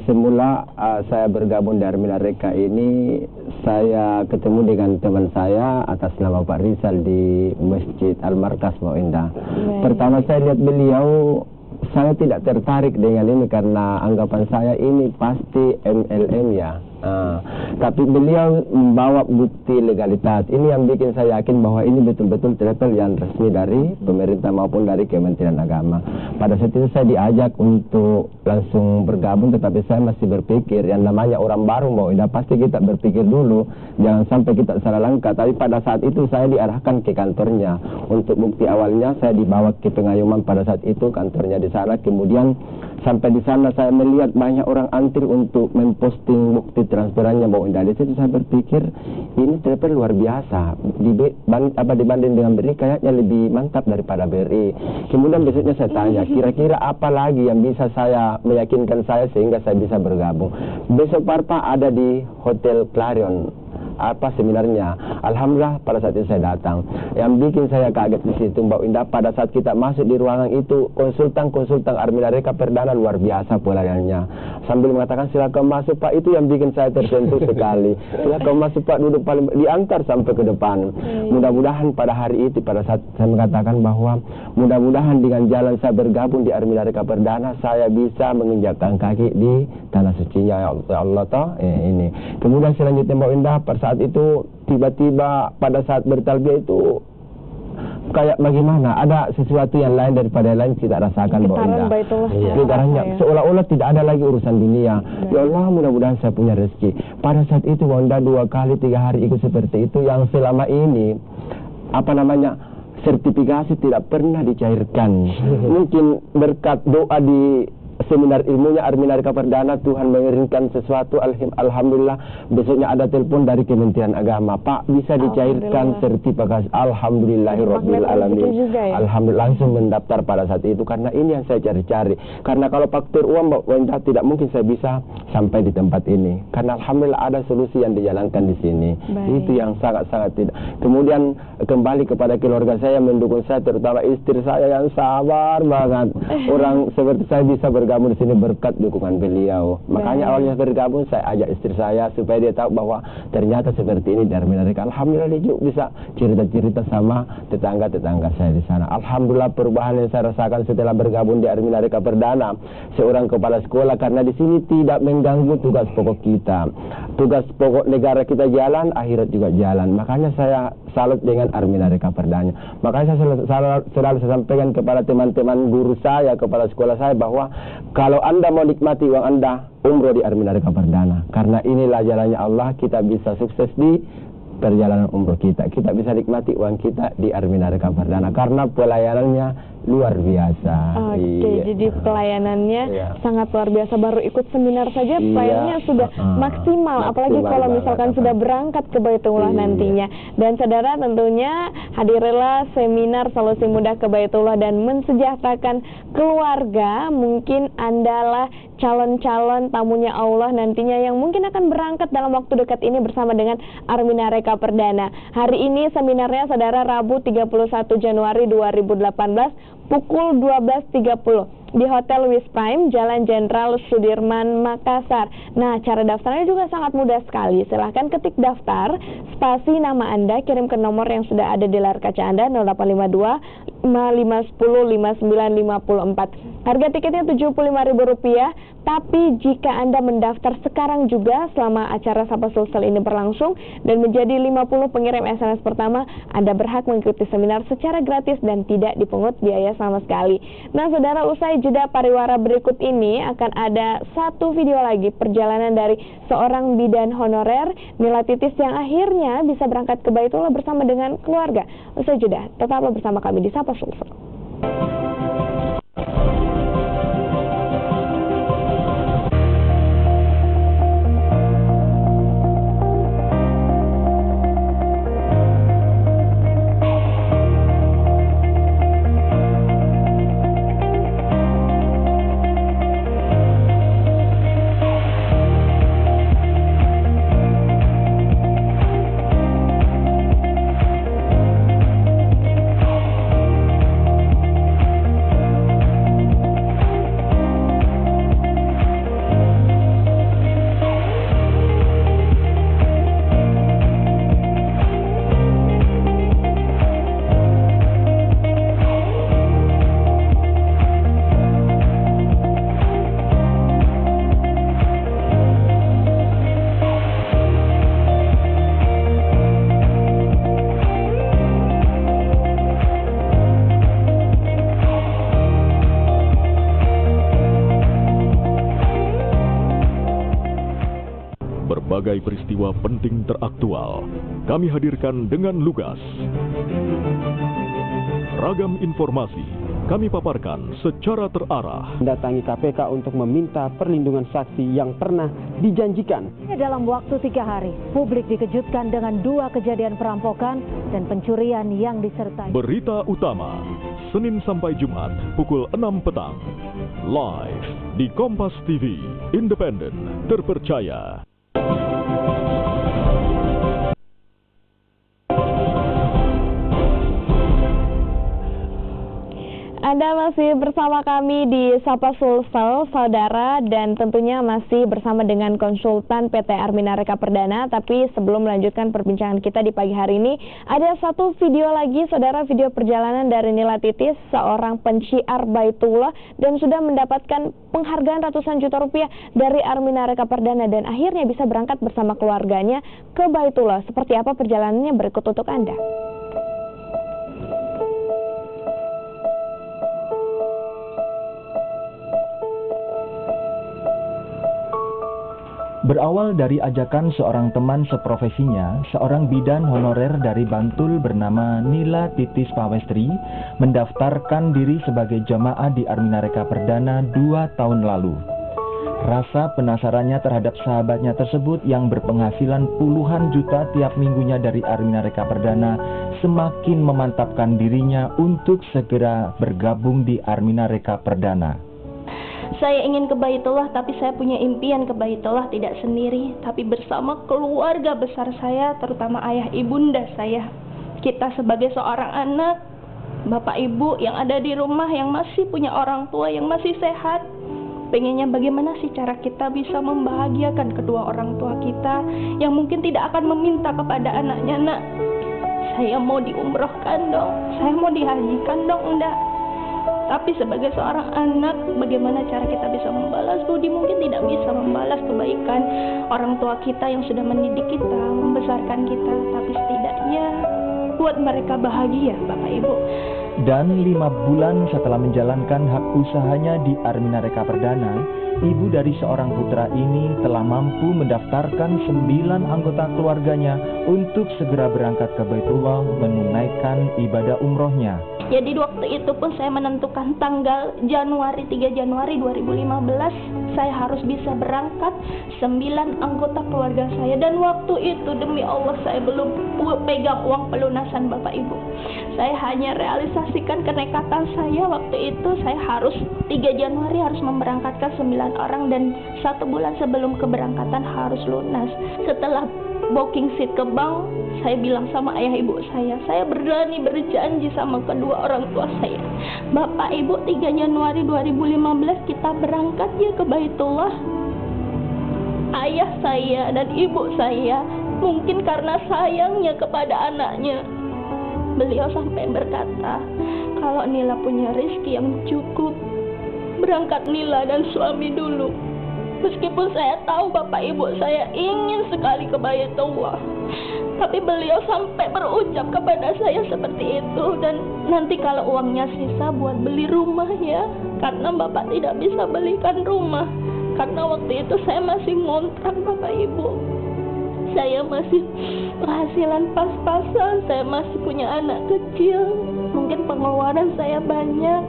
Semula saya bergabung di Armina Reka ini, saya ketemu dengan teman saya atas nama Pak Rizal di Masjid Al-Markas Mbak Indah. Pertama saya lihat beliau, saya tidak tertarik dengan ini karena anggapan saya ini pasti MLM ya. Tapi beliau membawa bukti legalitas. Ini yang bikin saya yakin bahwa ini betul-betul travel yang resmi dari pemerintah maupun dari Kementerian Agama. Pada saat itu saya diajak untuk langsung bergabung, tetapi saya masih berpikir yang namanya orang baru mau, pasti kita berpikir dulu, jangan sampai kita salah langkah. Tapi pada saat itu saya diarahkan ke kantornya. Untuk bukti awalnya saya dibawa ke Pengayuman pada saat itu, kantornya di sana. Kemudian sampai di sana saya melihat banyak orang antri untuk memposting bukti transferannya Mbak Indah. Di situ saya berpikir ini travel luar biasa. Dibanding dengan BRI kayaknya lebih mantap daripada BRI. Kemudian besoknya saya tanya, kira-kira apa lagi yang bisa saya meyakinkan saya sehingga saya bisa bergabung. Besok Parpa ada di Hotel Clarion seminarnya. Alhamdulillah pada saat itu saya datang. Yang bikin saya kaget di situ Mbak Indah, pada saat kita masuk di ruangan itu, konsultan Armina Reka Perdana luar biasa pelayanannya. Sambil mengatakan silakan masuk Pak, itu yang bikin saya tersentuh sekali. Silakan masuk Pak, duduk paling, diantar sampai ke depan. Mudah-mudahan pada hari itu, pada saat saya mengatakan bahwa mudah-mudahan dengan jalan saya bergabung di Armina Reka Perdana, saya bisa menginjakkan kaki di tanah sucinya ya Allah ini. Kemudian selanjutnya Mbak Indah, pada saat itu tiba-tiba pada saat bertalbiyah itu kayak bagaimana, ada sesuatu yang lain daripada yang lain kita rasakan Mbak Indah. Getarannya seolah-olah tidak ada lagi urusan dunia. Ya Allah, mudah-mudahan saya punya rezeki. Pada saat itu Mbak Indah 2 kali 3 hari ikut seperti itu, yang selama ini sertifikasi tidak pernah dicairkan. Mungkin berkat doa di seminar ilmunya Armina Reka Perdana, Tuhan mengirimkan sesuatu. Alhamdulillah besoknya ada telepon dari Kementerian Agama, Pak bisa dicairkan sertifikasi. Alhamdulillahirabbil alamin. Alhamdulillah, langsung mendaftar pada saat itu, karena ini yang saya cari-cari. Karena kalau faktor uang Mbak Wenda tidak mungkin saya bisa sampai di tempat ini. Karena alhamdulillah ada solusi yang dijalankan di sini. Itu yang sangat-sangat tidak. Kemudian kembali kepada keluarga saya mendukung saya, terutama istri saya yang sabar banget. Orang seperti saya bisa bergabung di sini berkat dukungan beliau. Makanya awalnya bergabung saya ajak istri saya supaya dia tahu bahwa ternyata seperti ini di Armina Reka. Alhamdulillah dia juga bisa cerita-cerita sama tetangga-tetangga saya di sana. Alhamdulillah perubahan yang saya rasakan setelah bergabung di Armina Reka Perdana, seorang kepala sekolah, karena di sini tidak mengganggu tugas pokok kita. Tugas pokok negara kita jalan, akhirat juga jalan. Makanya saya salut dengan Armina Reka Perdana. Makanya saya selalu sampaikan kepada teman-teman guru saya, kepala sekolah saya, bahwa kalau Anda mau nikmati uang Anda, umroh di Armina Reka Perdana. Karena inilah jalannya Allah, kita bisa sukses di perjalanan umroh kita. Kita bisa nikmati uang kita di Armina Reka Perdana. Karena pelayanannya luar biasa. Oke, jadi pelayanannya sangat luar biasa. Baru ikut seminar saja pelayanannya sudah maksimal, apalagi kalau misalkan sudah berangkat ke Baitullah nantinya. Dan saudara, tentunya hadirilah seminar solusi mudah ke Baitullah dan mensejahterakan keluarga. Mungkin Andalah calon-calon tamunya Allah nantinya yang mungkin akan berangkat dalam waktu dekat ini bersama dengan Armina Reka Perdana. Hari ini seminarnya saudara Rabu 31 Januari 2018 pukul 12.30 di Hotel Wis Prime, Jalan Jenderal Sudirman, Makassar. Nah, cara daftarnya juga sangat mudah sekali. Silahkan ketik daftar, spasi nama Anda, kirim ke nomor yang sudah ada di layar kaca Anda 0852 5510 5954. Harga tiketnya Rp75.000, tapi jika Anda mendaftar sekarang juga selama acara Sapa Sulsel ini berlangsung dan menjadi 50 pengirim SMS pertama, Anda berhak mengikuti seminar secara gratis dan tidak dipungut biaya sama sekali. Nah, saudara, usai jeda pariwara berikut ini akan ada satu video lagi perjalanan dari seorang bidan honorer Nila Titis yang akhirnya bisa berangkat ke Baitullah bersama dengan keluarga. Usai jeda, tetaplah bersama kami di Sapa Sulsel. Berbagai peristiwa penting teraktual kami hadirkan dengan lugas. Ragam informasi kami paparkan secara terarah. Mendatangi KPK untuk meminta perlindungan saksi yang pernah dijanjikan. Dalam waktu 3 hari, publik dikejutkan dengan 2 kejadian perampokan dan pencurian yang disertai. Berita utama, Senin sampai Jumat pukul 6 petang. Live di Kompas TV, independen, terpercaya. Anda masih bersama kami di Sapa Sulsel, saudara, dan tentunya masih bersama dengan konsultan PT Armina Reka Perdana. Tapi sebelum melanjutkan perbincangan kita di pagi hari ini, ada satu video lagi, saudara, video perjalanan dari Nila Titis, seorang penciar Baitullah, dan sudah mendapatkan penghargaan ratusan juta rupiah dari Armina Reka Perdana, dan akhirnya bisa berangkat bersama keluarganya ke Baitullah. Seperti apa perjalanannya berikut untuk Anda. Berawal dari ajakan seorang teman seprofesinya, seorang bidan honorer dari Bantul bernama Nila Titis Pawestri mendaftarkan diri sebagai jamaah di Armina Reka Perdana 2 tahun lalu. Rasa penasarannya terhadap sahabatnya tersebut yang berpenghasilan puluhan juta tiap minggunya dari Armina Reka Perdana semakin memantapkan dirinya untuk segera bergabung di Armina Reka Perdana. Saya ingin ke Baitullah, tapi saya punya impian ke Baitullah tidak sendiri, tapi bersama keluarga besar saya, terutama ayah ibunda saya. Kita sebagai seorang anak, bapak ibu yang ada di rumah, yang masih punya orang tua, yang masih sehat, pengennya bagaimana sih cara kita bisa membahagiakan kedua orang tua kita, yang mungkin tidak akan meminta kepada anaknya, nak, saya mau diumrohkan dong, saya mau dihajikan dong, enggak. Tapi sebagai seorang anak, bagaimana cara kita bisa membalas budi? Mungkin tidak bisa membalas kebaikan orang tua kita yang sudah mendidik kita, membesarkan kita, tapi setidaknya buat mereka bahagia, Bapak Ibu. Dan 5 bulan setelah menjalankan hak usahanya di Armina Reka Perdana, ibu dari seorang putra ini telah mampu mendaftarkan 9 anggota keluarganya untuk segera berangkat ke Baitullah menunaikan ibadah umrohnya. Jadi waktu itu pun saya menentukan tanggal 3 Januari 2015 saya harus bisa berangkat 9 anggota keluarga saya, dan waktu itu demi Allah saya belum pegang uang pelunasan Bapak Ibu. Saya hanya realisasikan kenekatan saya waktu itu, saya harus 3 Januari harus memberangkatkan 9 orang dan 1 bulan sebelum keberangkatan harus lunas. Setelah booking seat ke bank, saya bilang sama ayah ibu saya berani berjanji sama kedua orang tua saya, Bapak Ibu 3 Januari 2015 kita berangkat ya ke Baitullah. Ayah saya dan ibu saya mungkin karena sayangnya kepada anaknya, beliau sampai berkata, kalau Nila punya rezeki yang cukup, berangkat Nila dan suami dulu. Meskipun saya tahu Bapak Ibu saya ingin sekali ke Baitullah, tapi beliau sampai berucap kepada saya seperti itu, dan nanti kalau uangnya sisa buat beli rumah ya, karena Bapak tidak bisa belikan rumah. Karena waktu itu saya masih ngontrak Bapak Ibu. Saya masih penghasilan pas-pasan, saya masih punya anak kecil, mungkin pengeluaran saya banyak,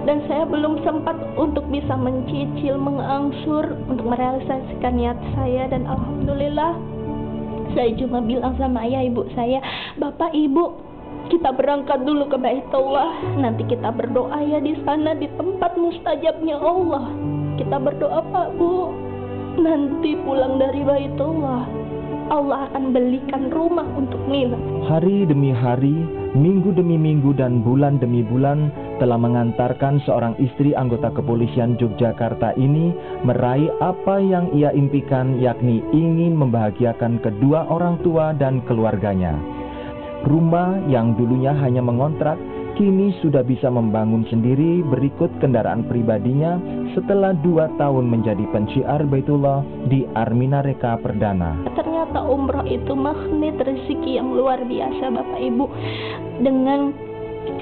dan saya belum sempat untuk bisa mencicil, mengangsur untuk merealisasikan niat saya. Dan alhamdulillah saya cuma bilang sama ayah ibu saya, Bapak Ibu kita berangkat dulu ke Baitullah, nanti kita berdoa ya di sana di tempat mustajabnya Allah. Kita berdoa Pak Bu, nanti pulang dari Baitullah Allah akan belikan rumah untuk Nila. Hari demi hari, minggu demi minggu, dan bulan demi bulan telah mengantarkan seorang istri anggota kepolisian Yogyakarta ini meraih apa yang ia impikan, yakni ingin membahagiakan kedua orang tua dan keluarganya. Rumah yang dulunya hanya mengontrak, kini sudah bisa membangun sendiri berikut kendaraan pribadinya setelah 2 tahun menjadi pensiar Baitullah di Armina Reka Perdana. Ternyata umroh itu magnet rezeki yang luar biasa Bapak Ibu. Dengan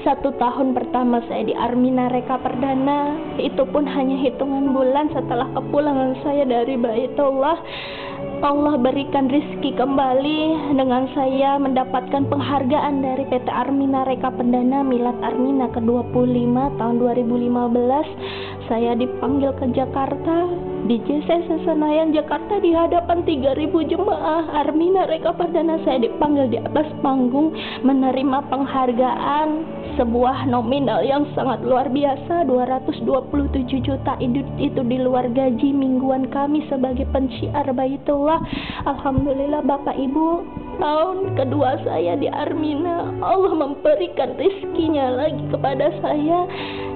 1 tahun pertama saya di Armina Reka Perdana, itu pun hanya hitungan bulan setelah kepulangan saya dari Baitullah, Allah berikan rezeki kembali dengan saya mendapatkan penghargaan dari PT Armina Reka Perdana Milad Armina ke-25 tahun 2015. Saya dipanggil ke Jakarta di JCC Senayan Jakarta di hadapan 3.000 jemaah Armina Reka Perdana. Saya dipanggil di atas panggung menerima penghargaan sebuah nominal yang sangat luar biasa, 227 juta itu di luar gaji mingguan kami sebagai pensiar Baitullah. Alhamdulillah Bapak Ibu, tahun kedua saya di Armina, Allah memberikan rezekinya lagi kepada saya,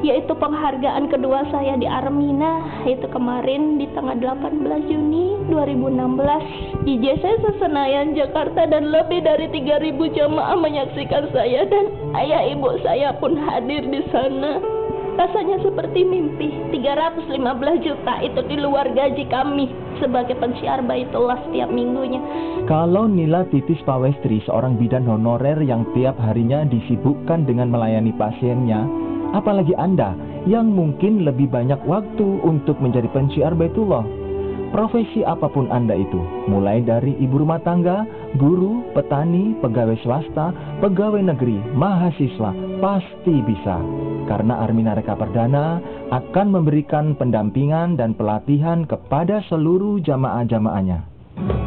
yaitu penghargaan kedua saya di Armina, yaitu kemarin di tanggal 18 Juni 2016 di JCC Senayan Jakarta, dan lebih dari 3.000 jemaah menyaksikan saya dan ayah ibu saya pun hadir di sana. Rasanya seperti mimpi. 315 juta itu di luar gaji kami sebagai pensiar Baitullah setiap minggunya. Kalau Nila Titis Pawestri, seorang bidan honorer yang tiap harinya disibukkan dengan melayani pasiennya, apalagi Anda yang mungkin lebih banyak waktu untuk menjadi pensiar Baitullah. Profesi apapun Anda itu, mulai dari ibu rumah tangga, guru, petani, pegawai swasta, pegawai negeri, mahasiswa, pasti bisa. Karena Armina Reka Perdana akan memberikan pendampingan dan pelatihan kepada seluruh jamaah-jamaahnya.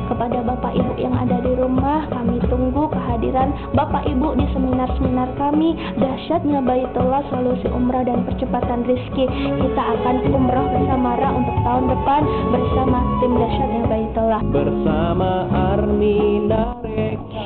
Kepada Bapak Ibu yang ada di rumah, kami tunggu kehadiran Bapak Ibu di seminar-seminar kami. Dahsyatnya Baitullah, solusi umrah dan percepatan rezeki. Kita akan umrah bersama Ra untuk tahun depan bersama tim dahsyatnya Baitullah. Bersama Armina Reka.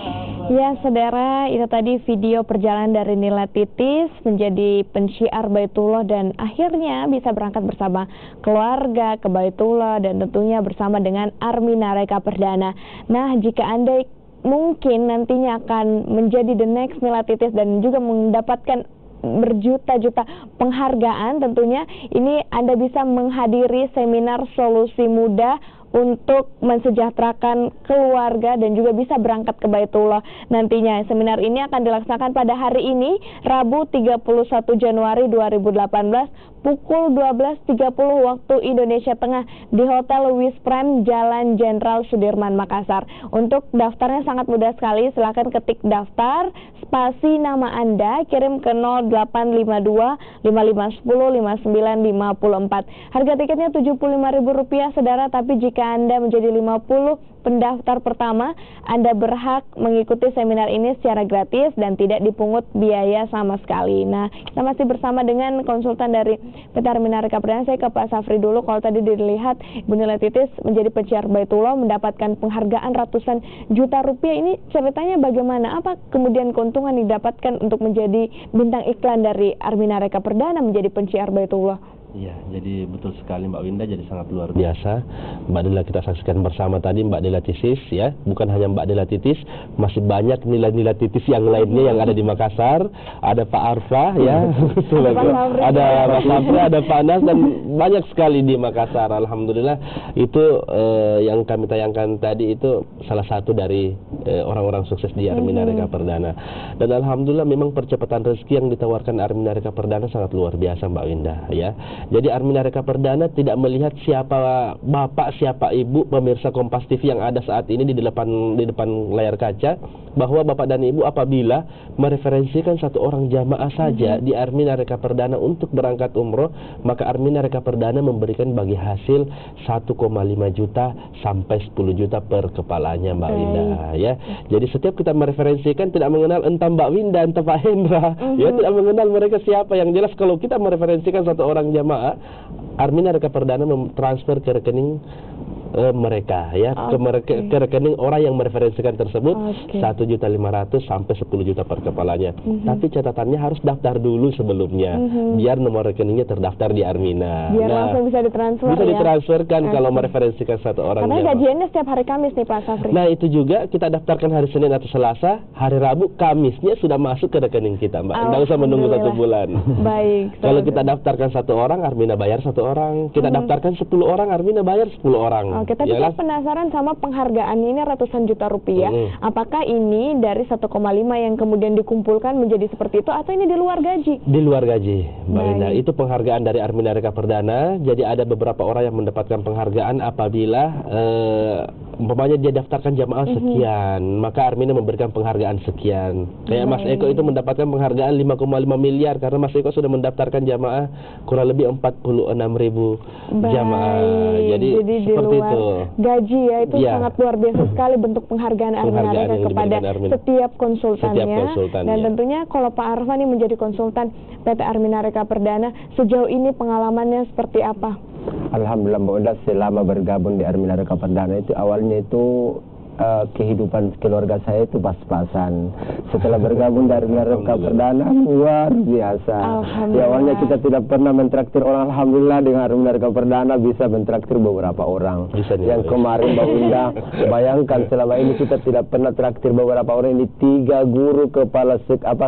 Ya saudara, itu tadi video perjalanan dari Nila Titis menjadi pensiar Baitullah dan akhirnya bisa berangkat bersama keluarga ke Baitullah dan tentunya bersama dengan Armina Reka Perdana. Nah, jika Anda mungkin nantinya akan menjadi the next Nila Titis dan juga mendapatkan berjuta-juta penghargaan, tentunya ini Anda bisa menghadiri seminar solusi mudah untuk mensejahterakan keluarga dan juga bisa berangkat ke Baitullah nantinya. Seminar ini akan dilaksanakan pada hari ini, Rabu 31 Januari 2018 pukul 12.30 waktu Indonesia Tengah di Hotel Wis Prime Jalan Jenderal Sudirman, Makassar. Untuk daftarnya sangat mudah sekali, silahkan ketik daftar, spasi nama Anda, kirim ke 0852 5510 5954. Harga tiketnya Rp75.000, saudara, tapi jika Anda menjadi 50 pendaftar pertama, Anda berhak mengikuti seminar ini secara gratis dan tidak dipungut biaya sama sekali. Nah, kita masih bersama dengan konsultan dari PT Armina Reka Perdana. Saya ke Pak Safri dulu. Kalau tadi dilihat Ibu Nila Titis menjadi penyiar Baitullah, mendapatkan penghargaan ratusan juta rupiah. Ini ceritanya bagaimana? Apa kemudian keuntungan didapatkan untuk menjadi bintang iklan dari Armina Reka Perdana menjadi penyiar Baitullah? Iya, jadi betul sekali Mbak Winda, jadi sangat luar biasa. Mbak Dela kita saksikan bersama tadi, Mbak Dela Titis ya, bukan hanya Mbak Dela Titis, masih banyak nilai-nilai titis yang lainnya yang ada di Makassar. Ada Pak Arfa ya, ada Mas Safri, ada Pak Nas, dan banyak sekali di Makassar. Alhamdulillah itu yang kami tayangkan tadi itu salah satu dari orang-orang sukses di Armina Reka Perdana. Dan alhamdulillah memang percepatan rezeki yang ditawarkan Armina Reka Perdana sangat luar biasa Mbak Winda ya. Jadi Armina Reka Perdana tidak melihat siapa bapak, siapa ibu, pemirsa Kompas TV yang ada saat ini di depan layar kaca, bahwa bapak dan ibu apabila mereferensikan satu orang jamaah saja di Armina Reka Perdana untuk berangkat umroh, maka Armina Reka Perdana memberikan bagi hasil 1,5 juta sampai 10 juta per kepalanya Mbak Winda ya. Jadi setiap kita mereferensikan tidak mengenal entah Mbak Winda, entah Pak Hendra ya, tidak mengenal mereka siapa. Yang jelas kalau kita mereferensikan satu orang jamaah, Armina Reka Perdana mentransfer ke rekening mereka ya, ke rekening orang yang mereferensikan tersebut 1.500.000 sampai 10 juta per kepalanya. Tapi catatannya harus daftar dulu sebelumnya biar nomor rekeningnya terdaftar di Armina. Biar langsung bisa ditransfer. Bisa ditransferkan kalau mereferensikan satu orang. Karena gajiannya setiap hari Kamis nih Pak Safri. Nah itu juga kita daftarkan hari Senin atau Selasa, hari Rabu, Kamisnya sudah masuk ke rekening kita Mbak. Nggak usah menunggu 1 bulan. Baik. Kalau kita daftarkan 1 orang, Armina bayar 1 orang. Kita daftarkan 10 orang, Armina bayar 10 orang. Oke, tapi saya penasaran sama penghargaannya ini ratusan juta rupiah. Apakah ini dari 1,5 yang kemudian dikumpulkan menjadi seperti itu, atau ini di luar gaji? Di luar gaji, Mbak Linda. Itu penghargaan dari Armina Reka Perdana. Jadi ada beberapa orang yang mendapatkan penghargaan apabila umpamanya dia daftarkan jamaah sekian, maka Armina memberikan penghargaan sekian. Kayak Mas Eko itu mendapatkan penghargaan 5,5 miliar karena Mas Eko sudah mendaftarkan jamaah kurang lebih 46.000 jamaah. Jadi seperti itu. Gaji ya, itu sangat luar biasa sekali bentuk penghargaan Armina Reka kepada setiap konsultannya. Dan tentunya kalau Pak Arfa nih menjadi konsultan PT Armina Reka Perdana, sejauh ini pengalamannya seperti apa? Alhamdulillah Mbak Winda, selama bergabung di Armina Reka Perdana itu awalnya itu kehidupan keluarga saya itu pas-pasan. Setelah bergabung dari Armina Reka Perdana luar biasa. Ya, awalnya kita tidak pernah mentraktir orang, alhamdulillah dengan Armina Reka Perdana bisa mentraktir beberapa orang. Yang kemarin Mbak Winda, bayangkan selama ini kita tidak pernah traktir beberapa orang. Ini 3 guru kepala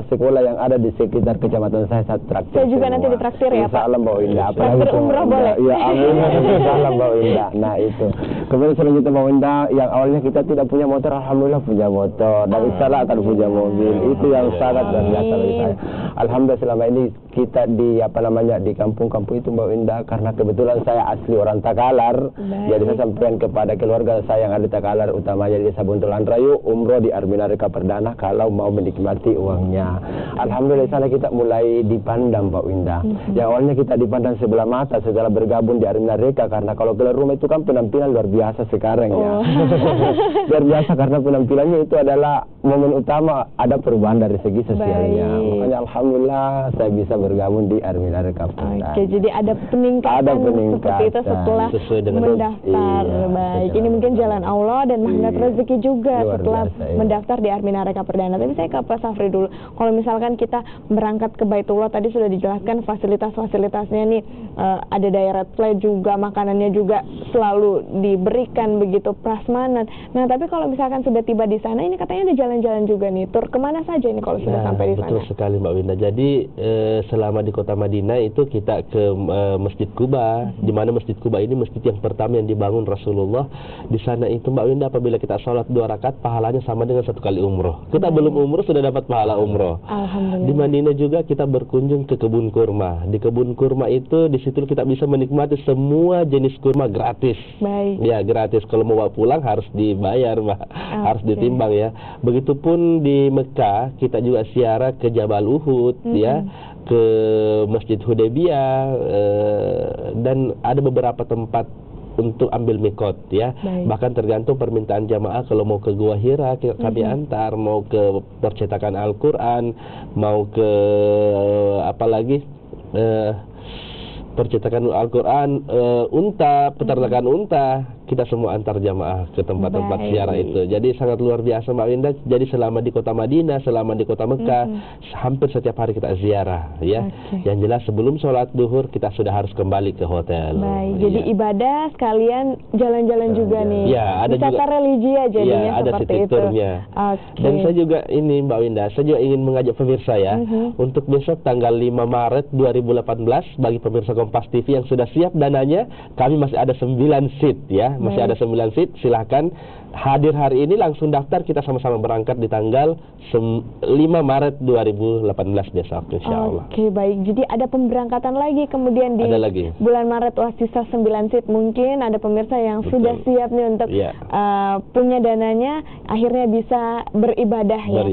sekolah yang ada di sekitar kecamatan saya traktir. Saya juga nanti ditraktir ya Pak. Insya Allah Mbak Winda. Traktir umroh boleh? Ya amin. Insya Allah Mbak Winda. Nah itu. Kemudian selanjutnya Mbak Winda, yang awalnya kita tidak punya motor, alhamdulillah punya motor, dan insya Allah akan punya mobil. Itu yang sangat luar biasa bagi saya. Alhamdulillah selama ini kita di di kampung-kampung itu Mbak Winda, karena kebetulan saya asli orang Takalar. Jadi saya sampaikan kepada keluarga saya yang ada di Takalar, utamanya di Desa Buntulan Rayu, umroh di Armina Reka Perdana kalau mau menikmati uangnya. Alhamdulillah sana kita mulai dipandang Mbak Winda. Yang awalnya kita dipandang sebelah mata setelah bergabung di Armina Reka, karena kalau keluar rumah itu kan penampilan luar biasa sekarang ya. Luar biasa karena penampilannya itu adalah momen utama, ada perubahan dari segi sosialnya. Makanya alhamdulillah saya bisa bergabung di Armina Reka Perdana. Oke, jadi ada peningkatan seperti itu setelah mendaftar. Baik, ini mungkin jalan Allah dan magnet rezeki juga setelah mendaftar di Armina Reka Perdana. Tapi saya ke Pak Safri dulu. Kalau misalkan kita berangkat ke Baitullah, tadi sudah dijelaskan fasilitas-fasilitasnya nih, ada direct flight juga, makanannya juga selalu diberikan begitu, prasmanan. Nah, tapi kalau misalkan sudah tiba di sana, ini katanya ada jalan jalan-jalan juga nih. Tur kemana saja nih kalau sudah sampai di sana? Betul sekali Mbak Winda. Jadi selama di kota Madinah itu kita ke Masjid Quba, di mana Masjid Quba ini masjid yang pertama yang dibangun Rasulullah. Di sana itu Mbak Winda, apabila kita sholat 2 rakaat, pahalanya sama dengan 1 kali umroh. Kita belum umroh sudah dapat pahala umroh. Alhamdulillah. Di Madinah juga kita berkunjung ke kebun kurma. Di kebun kurma itu, di situ kita bisa menikmati semua jenis kurma gratis. Baik. Ya, gratis. Kalau mau bawa pulang harus dibayar, Mbak. Harus ditimbang ya. Begitupun di Mekah, kita juga ziarah ke Jabal Uhud, ya, ke Masjid Hudaybiyah, dan ada beberapa tempat untuk ambil mikot ya. Bahkan tergantung permintaan jamaah, kalau mau ke Gua Hira kami antar, mau ke percetakan Al-Qur'an, mau ke apa lagi, percetakan Al-Qur'an, unta, peternakan unta, kita semua antar jamaah ke tempat-tempat ziarah itu. Jadi sangat luar biasa Mbak Winda. Jadi selama di kota Madinah, selama di kota Mekah, hampir setiap hari kita ziarah ya. Yang jelas sebelum sholat duhur kita sudah harus kembali ke hotel. Baik, jadi ibadah sekalian jalan-jalan juga nih. Ya, ada wisata juga religi ya jadinya, ya, ada seperti titik itu. turnya. Dan saya juga ini Mbak Winda, saya juga ingin mengajak pemirsa ya, untuk besok tanggal 5 Maret 2018 bagi pemirsa Kompas TV yang sudah siap dananya, kami masih ada 9 seat ya. Masih ada 9 seat, silahkan hadir hari ini, langsung daftar, kita sama-sama berangkat di tanggal 5 Maret 2018 besok insya Allah. Oke, baik. Jadi ada pemberangkatan lagi kemudian di bulan Maret, wah sisa 9 seat. Mungkin ada pemirsa yang sudah siap nih untuk punya dananya, akhirnya bisa beribadah ya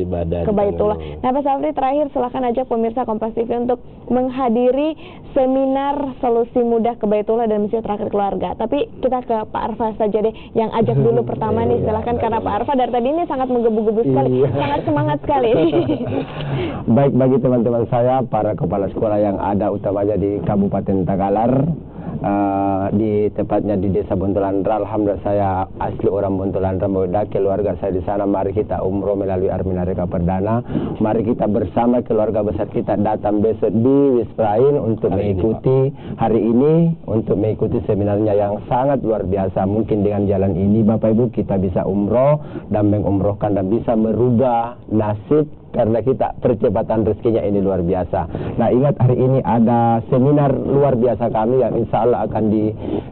ke Baitullah. Nah Pak Safri, terakhir silahkan ajak pemirsa Kompas TV untuk menghadiri seminar solusi mudah ke Baitullah dan Masjid Terakhir Keluarga. Tapi kita ke Pak Arfa saja deh yang ajak dulu pertama nih, silahkan, karena Pak Arfa dari tadi ini sangat menggebu-gebu sekali, sangat semangat sekali. Baik, bagi teman-teman saya, para kepala sekolah yang ada utamanya di Kabupaten Tagalar, di tepatnya di Desa Bontolandra. Alhamdulillah saya asli orang Bontolandra, mudah keluarga saya di sana. Mari kita umroh melalui Armina Reka Perdana. Mari kita bersama keluarga besar kita datang besok di Wisprain untuk mengikuti hari ini, untuk mengikuti seminarnya yang sangat luar biasa. Mungkin dengan jalan ini Bapak Ibu kita bisa umroh dan mengumrohkan dan bisa merubah nasib, karena kita percepatan rezekinya ini luar biasa. Nah, ingat hari ini ada seminar luar biasa kami yang insya Allah akan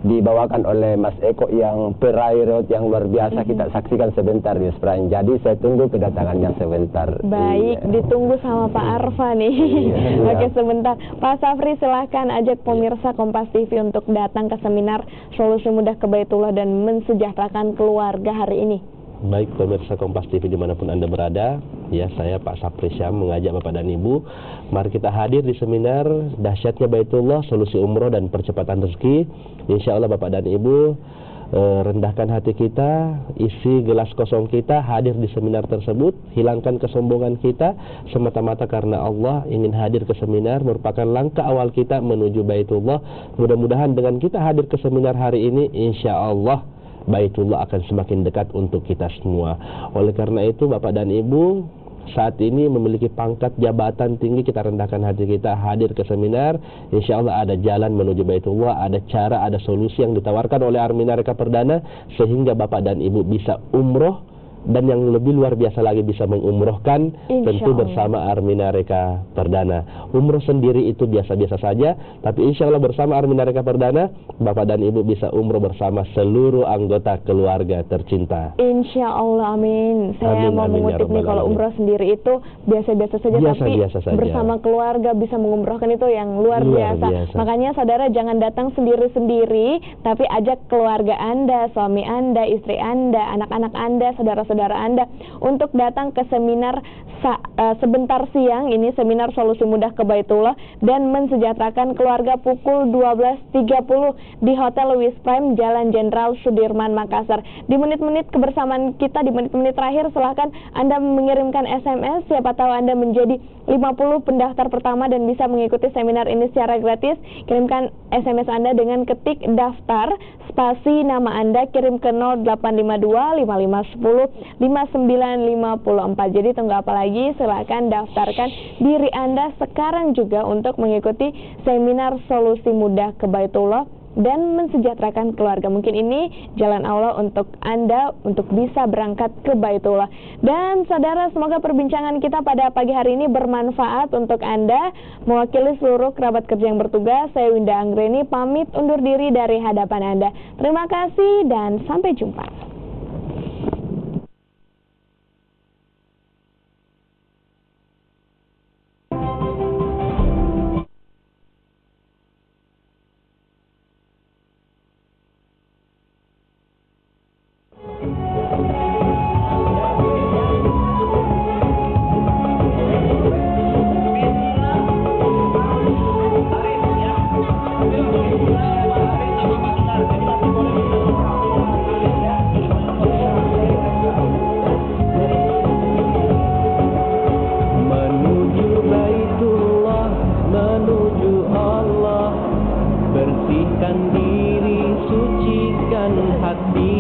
dibawakan oleh Mas Eko yang peraih yang luar biasa. Kita saksikan sebentar di Sprang. Jadi saya tunggu kedatangannya sebentar. Baik, ditunggu sama Pak Arfa nih. Oke, sebentar. Pak Safri, silahkan ajak pemirsa Kompas TV untuk datang ke seminar Solusi Mudah ke Baitullah dan mensejahterakan keluarga hari ini. Baik pemirsa Kompas TV dimanapun Anda berada, ya saya Pak Safri Syam mengajak Bapak dan Ibu, mari kita hadir di seminar Dahsyatnya Baitullah, Solusi Umroh dan Percepatan Rezeki. Insya Allah Bapak dan Ibu rendahkan hati kita, isi gelas kosong kita, hadir di seminar tersebut, hilangkan kesombongan kita semata-mata karena Allah ingin hadir ke seminar, merupakan langkah awal kita menuju Baitullah. Mudah-mudahan dengan kita hadir ke seminar hari ini, insya Allah Baitullah akan semakin dekat untuk kita semua. Oleh karena itu Bapak dan Ibu, saat ini memiliki pangkat jabatan tinggi, kita rendahkan hati kita, hadir ke seminar. Insya Allah ada jalan menuju Baitullah, ada cara, ada solusi yang ditawarkan oleh Armina Reka Perdana, sehingga Bapak dan Ibu bisa umroh, dan yang lebih luar biasa lagi bisa mengumrohkan, tentu bersama Armina Reka Perdana. Umroh sendiri itu biasa-biasa saja, tapi insya Allah bersama Armina Reka Perdana, Bapak dan Ibu bisa umroh bersama seluruh anggota keluarga tercinta. Insya Allah, amin. Saya mau mengutip nih, kalau umroh sendiri itu biasa-biasa saja, tapi bersama keluarga bisa mengumrohkan itu yang luar biasa. Makanya saudara jangan datang sendiri-sendiri, tapi ajak keluarga Anda, suami Anda, istri Anda, anak-anak Anda, saudara-saudara Anda untuk datang ke seminar sebentar siang ini, seminar Solusi Mudah ke Baitullah dan mensejahterakan keluarga, pukul 12.30 di Hotel Wisprime, Jalan Jenderal Sudirman, Makassar. Di menit-menit kebersamaan kita, di menit-menit terakhir, silahkan Anda mengirimkan SMS, siapa tahu Anda menjadi 50 pendaftar pertama dan bisa mengikuti seminar ini secara gratis. Kirimkan SMS Anda dengan ketik daftar, spasi nama Anda, kirim ke 0852 5510 5954. Jadi tunggu apa lagi? Silahkan daftarkan diri Anda sekarang juga untuk mengikuti seminar Solusi Mudah ke Baitullah dan mensejahterakan keluarga. Mungkin ini jalan Allah untuk Anda untuk bisa berangkat ke Baitullah. Dan saudara, semoga perbincangan kita pada pagi hari ini bermanfaat untuk Anda. Mewakili seluruh kerabat kerja yang bertugas, saya Winda Anggreni pamit undur diri dari hadapan Anda. Terima kasih dan sampai jumpa. Bersihkan diri, sucikan hati.